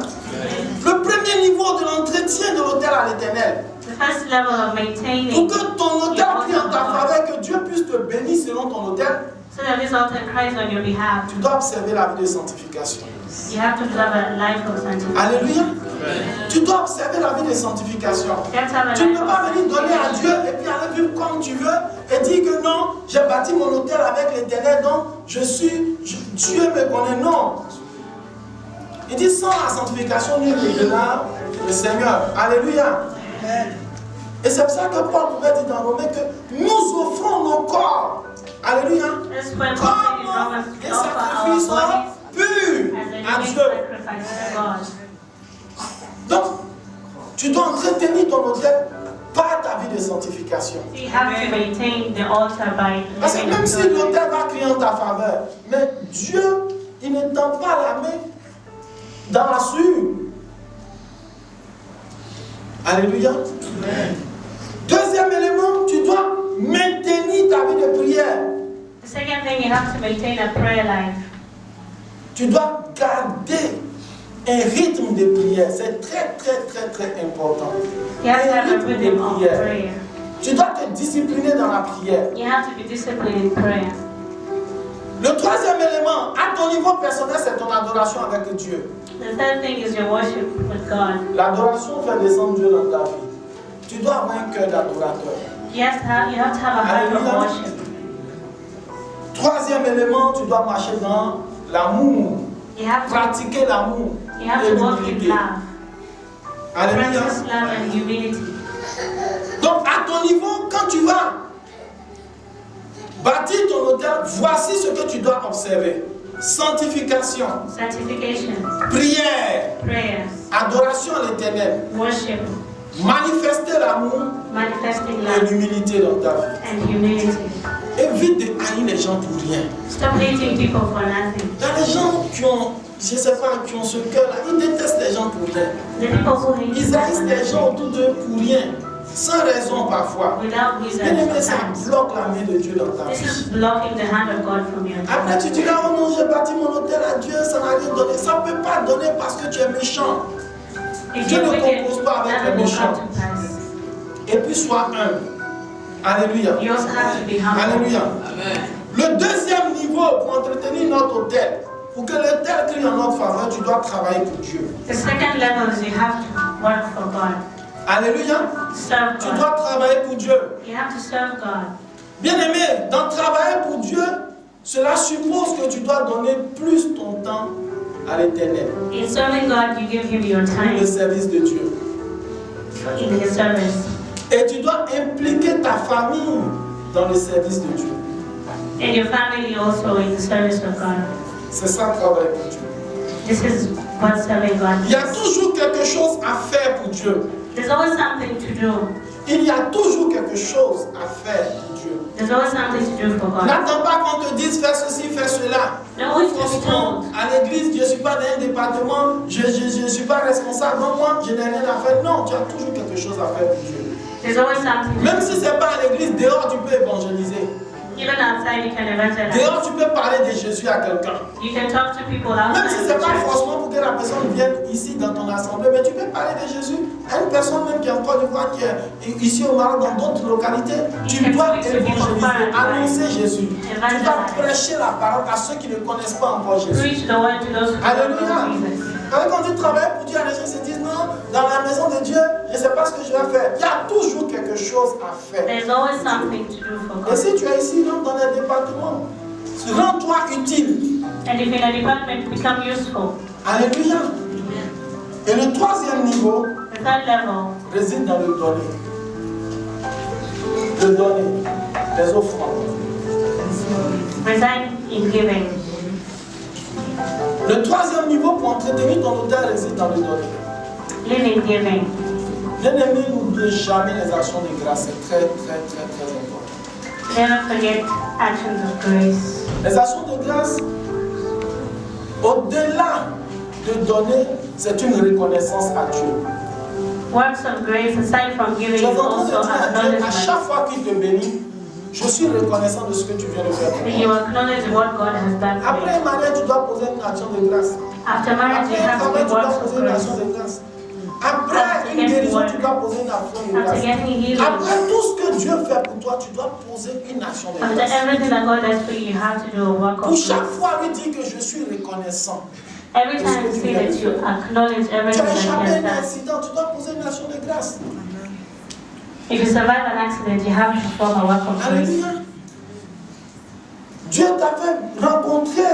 Le premier niveau de l'entretien de l'hôtel à l'Éternel, The first level of pour maintaining que ton hôtel prie en ta faveur, que Dieu puisse te bénir selon ton hôtel, so that this altar cries on your behalf. tu dois observer la vie de sanctification. You have to live a life of sanctification. Alléluia. Tu dois observer la vie de sanctification. You have to have a Tu ne life peux pas of venir donner à Dieu et puis aller vivre comme tu veux et dire que non, j'ai bâti mon hôtel avec l'Éternel, donc Dieu me connaît. Non. Il dit sans la sanctification, nul ne verra le Seigneur. Alléluia. Et c'est pour ça que Paul pouvait dire dans Romains que nous offrons nos corps. Alléluia. That's when Comme Paul said in Romans, we des offer our sacrifices bodies purs as a à living Dieu. sacrifice to God. Donc, tu dois entretenir ton hôtel par ta vie de sanctification. So you have to maintain the altar by Parce que living même a si good life. l'hôtel va crier en ta faveur, mais Dieu, il ne tend pas la main dans la sueur. Alléluia. Deuxième élément, tu dois maintenir ta vie de prière. The second thing, you have to maintain a prayer life. Tu dois garder un rythme de prière. C'est très, très, très, très important. You have to Un have a rythme de rhythm of prière. prayer. Tu dois te discipliner dans la prière. You have to be disciplined in prayer. Le troisième élément, à ton niveau personnel, c'est ton adoration avec Dieu. The third thing is your worship with God. L'adoration fait descendre Dieu dans ta vie. Tu dois avoir un cœur d'adorateur. You have to have a heart of Alléluia. worship. Troisième élément, tu dois marcher dans l'amour. You have to Pratiquer l'amour et walk in l'humilité. love. Alléluia. Practice love and humility. Donc à ton niveau, quand tu vas bâtir ton hôtel, voici ce que tu dois observer. Sanctification, Sanctification, prière, prayers, adoration à l'Éternel, worship, manifester l'amour manifesting et love l'humilité dans ta vie. and humility. Évite de haïr les gens pour rien. Stop hating people for nothing. Il y a des gens qui ont, je ne sais pas, qui ont ce cœur-là, ils détestent les gens pour rien. The people who hate Ils people haïssent for les gens nothing, autour d'eux pour rien, sans raison parfois. without reason Bien-aimé, ça sometimes. bloque la main de Dieu dans ta This vie. is blocking the hand of God from your Après, life. tu diras, oh non, j'ai bâti mon hôtel à Dieu, ça n'a rien donné. Ça ne peut pas donner parce que tu es méchant. If Dieu you're ne wicked, compose pas avec nothing les will come méchants. to pass. Et puis, sois humble. Alléluia. You also have to be humble. Alléluia. Le deuxième niveau pour entretenir notre hôtel, pour que l'hôtel crie en notre faveur, tu dois travailler pour Dieu. The second level is you have to work for God. Alléluia. Serve Tu God. dois travailler pour Dieu. You have to serve God. Bien-aimé, dans travailler pour Dieu, cela suppose que tu dois donner plus ton temps à l'Éternel, In serving God, you give Him your pour le time service de Dieu. in His service. Et tu dois impliquer ta famille dans le service de Dieu. And your family also in the service of God. C'est ça, travailler pour Dieu. This is what serving God Il y a is. toujours quelque chose à faire pour Dieu. There's always something to do. Il y a toujours quelque chose à faire pour Dieu. There's always something to do for God. N'attends pas qu'on te dise fais ceci, fais cela. No one's to be Franchement, told. à l'église, je ne suis pas dans un département, je ne suis pas responsable. Donc moi, je n'ai rien à faire. Non, tu as toujours quelque chose à faire pour Dieu. There's always something. Même si ce n'est pas à l'église, dehors tu peux évangéliser. Even outside, you can evangelize. Dehors tu peux parler de Jésus à quelqu'un. You can talk to people Même outside si ce the n'est pas church. forcément pour que la personne vienne ici dans ton assemblée, mais tu peux parler de Jésus à une personne même qui est en Côte d'Ivoire, qui est ici au Maroc, dans d'autres localités. Tu dois évangéliser, annoncer Jésus. Tu dois prêcher la parole à ceux qui ne connaissent pas encore Jésus. Preach the word to those who don't Alléluia. know Jesus. Quand tu travailles pour Dieu, les gens se disent non, dans la maison de Dieu, je ne sais pas ce que je vais faire. Il y a toujours quelque chose à faire. There's always something to do for Et God. si tu es ici, donc dans les départements, rends-toi utile. And if in a department, become useful. Alléluia. Et le troisième niveau, The The third level réside dans le donner. Le donner, les offrandes. resides in giving. Le troisième niveau pour entretenir ton autel réside dans le donner. Live in giving. Bien-aimé, n'oubliez jamais les actions de grâce, c'est très important. Never forget actions of grace. Les actions de grâce, au-delà de donner, c'est une reconnaissance à Dieu. Works of grace, aside from Tu giving, es is en train de also dire à Dieu, à acknowledgement. chaque fois qu'il te bénit, je suis reconnaissant de ce que tu viens de faire pour moi. You acknowledge what God has done for Après un you. mariage, tu dois poser une action de grâce. After marriage, you Après un have to travail, give tu dois works poser of une grace. action de grâce. Après une guérison, tu dois poser une action de After grâce. getting healing, Après tout ce que Dieu fait pour toi, tu dois poser une action de after grâce. everything that God does for you, you have to do a work Pour of chaque grace. fois, lui dire que je suis reconnaissant. Every time you say that you acknowledge Tu everything as that He échappé has un done. accident, tu dois poser une action de grâce. If you survive an accident, you have to perform a work of grace. Alléluia. Dieu t'a fait rencontrer,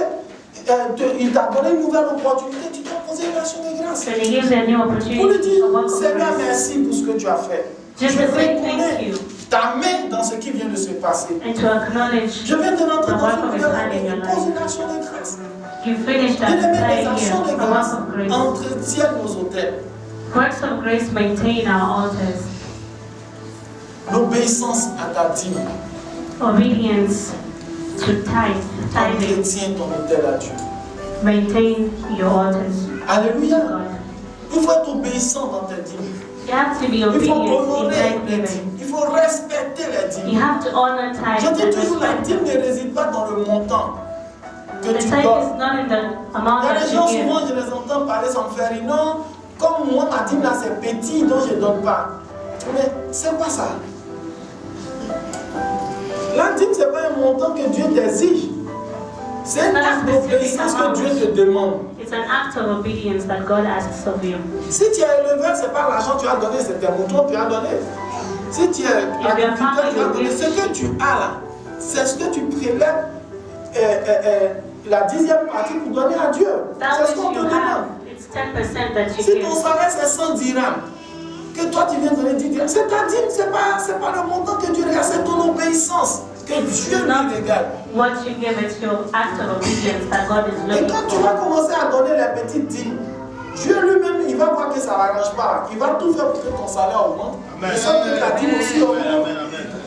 il t'a donné une nouvelle opportunité, tu dois poser une action de grâce. When He gives you a new Pour lui opportunity, dire, a work of Seigneur, grace. merci pour ce que tu as fait. Je Just to say thank reconnais you ta main dans ce qui vient de se passer. and to acknowledge Je viens de rentrer the dans work une of His nouvelle hand in année your et pose life. une action de grâce. You finished that Bien-aimés, les entire year, actions de a grâce work of grace. entretiennent nos hôtels. Works of grace maintain our altars. L'obéissance à ta dîme Obedience to tithing entretient ton hôtel à Dieu. maintain your altars. Alléluia. God. Il faut être obéissant dans tes dîmes. You have to be Il faut obedient in honorer les thanksgiving. dîmes. Il faut respecter les You dîmes. have to honor Je tithe dis and toujours, la respect dîme them. ne réside pas dans le montant que The tu tithe donnes. is not in the Il amount y a that des gens, you give. souvent, je les entends parler sans me faire rire. Non, comme moi, ma dîme là, c'est petit, donc je ne donne pas. Mais c'est quoi ça? La dîme, ce n'est pas un montant que Dieu t'exige. C'est un acte d'obéissance que Dieu te demande. It's an act of obedience that God asks of you. Si tu es éleveur, ce n'est pas l'argent que tu as donné, c'est tes moutons que tu as donné. Si tu es agriculteur, tu as donné. Ce que tu as là, c'est ce que tu prélèves la 10e partie pour donner à Dieu. That C'est ce which qu'on te you demande. have, it's 10% that you Si give. ton salaire c'est 100 dirhams, que toi tu viens donner 10 dirhams, c'est ta dîme, c'est pas le montant que Dieu regarde, c'est ton obéissance que Dieu lui regarde. What you give is your act of obedience that God is Et looking quand tu for. vas commencer à donner les petites dîmes, Dieu lui-même, il va voir que ça n'arrange pas. Il va tout faire pour que ton salaire augmente. Et ça que ta dîme aussi augmente.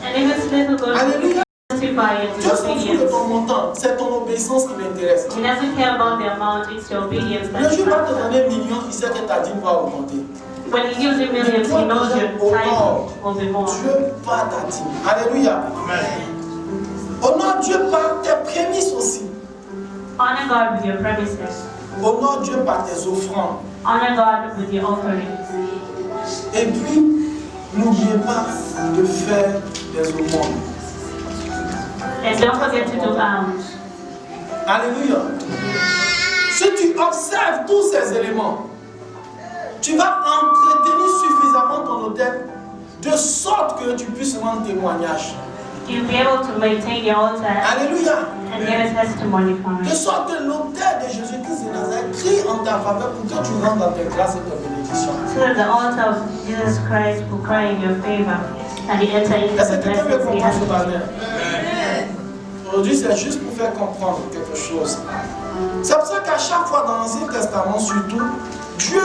And if it's little, God Alléluia. will justify it Dieu with s'en fout de obedience. ton montant, c'est ton obéissance qui m'intéresse. He doesn't care about the amount, it's your obedience Le that Dieu you va te have. donner un million, il sait que ta dîme va augmenter. When He gives you millions, He knows your tithe will be more. Dieu par ta dîme. Alléluia. Honore Dieu par tes prémices aussi. Honor God with your premises. Honore Dieu par tes offrandes. Honor God with your offerings. Et puis, n'oubliez pas de faire des aumônes. And don't forget to do alms. Alléluia. Si tu observes tous ces éléments, tu vas entretenir suffisamment ton hôtel de sorte que tu puisses rendre témoignage. You'll be able to maintain your altar Alléluia. and give a testimony from De it. sorte que l'autel de Jésus-Christ de Nazareth crie en ta faveur pour que tu rentres dans tes grâces et tes bénédictions. So that the altar of Jesus Christ will cry in your favor and you enter into Est-ce the que quelqu'un veut blessings He comprendre has ce for you. matin? Aujourd'hui, c'est juste pour faire comprendre quelque chose. C'est pour ça qu'à chaque fois dans l'Ancien Testament, surtout, Dieu,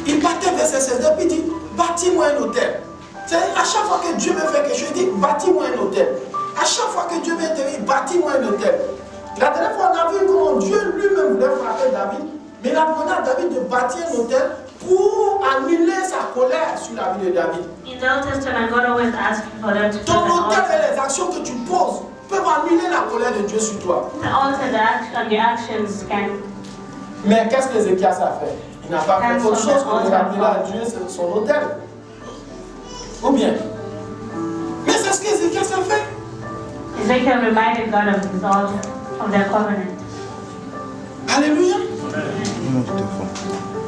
il battait verset 16 et puis il dit, bâtis-moi un hôtel. C'est à chaque fois que Dieu veut faire quelque chose, il dit, bâtis-moi un hôtel. À chaque fois que Dieu veut intervenir, bâtis-moi un hôtel. La dernière fois, on a vu comment Dieu lui-même voulait frapper David, mais il a demandé à David de bâtir un hôtel pour annuler sa colère sur la vie de David. In the Old Testament, God always asked for them to build Ton an hôtel altar. et les actions que tu poses peuvent annuler la colère de Dieu sur toi. The altar, your actions can. Mais qu'est-ce que Ézéchias a fait? Il n'a pas fait autre chose que de rappeler à Dieu son hôtel. Ou bien? Mais c'est ce qu'Ézéchias a fait. Ezekiel reminded God of his altar, of their covenant. Alléluia.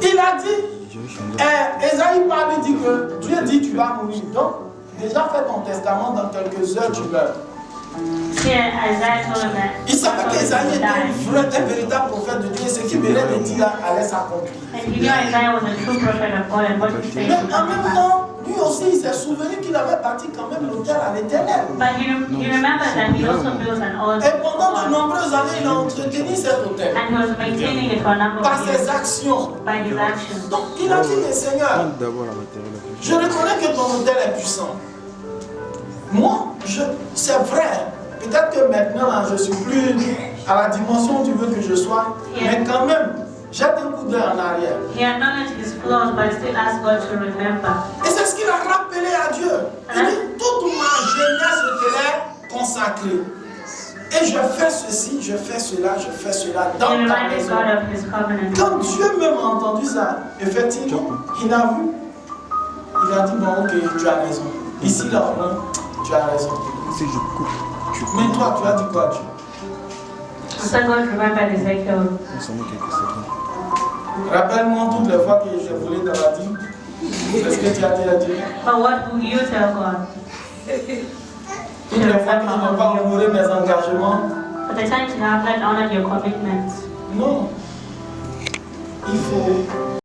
Il a dit, Esaïe parle, dit que Dieu dit tu vas mourir. Donc, déjà fais ton testament, dans quelques heures tu meurs. Here, Isaiah told him that Il savait qu'Isaïe would était die. un véritable prophète de Dieu et ce qu'il venait de dire allait s'accomplir. And he knew Isaiah was a true prophet of God and what he said Mais would en come to même pass. temps, lui aussi, il s'est souvenu qu'il avait bâti quand même l'autel à l'Éternel. But he remembered that he also built an altar Et pendant de for God, nombreuses années, il a entretenu cet autel and he was maintaining it for a number par of ses years actions. by his actions. Donc il a dit, mais Seigneur, je reconnais que ton autel est puissant. Moi, c'est vrai. Peut-être que maintenant, là, je ne suis plus à la dimension où tu veux que je sois. Mais quand même, jette un coup d'œil en arrière. He acknowledged his flaws, but he still asked God to remember. Et c'est ce qu'il a rappelé à Dieu. Il dit, toute ma jeunesse, je te l'ai consacrée. Et je fais ceci, je fais cela, je fais cela He dans ta reminded maison. God of his covenant. Quand Dieu même a entendu ça, effectivement, il a vu. Il a dit, bon, ok, tu as raison. Ici, là, tu as raison. Si je coupe, Mais toi, tu as dit quoi, Dieu? So God remembered Ezekiel. ça met quelques secondes. Rappelle-moi toutes les fois que j'ai volé dans la dîme. C'est ce que tu as dit à Dieu. But what would you tell God? Toutes les fois que je n'ai pas honoré mes engagements. For the times you have not honored your commitments. Non. Il faut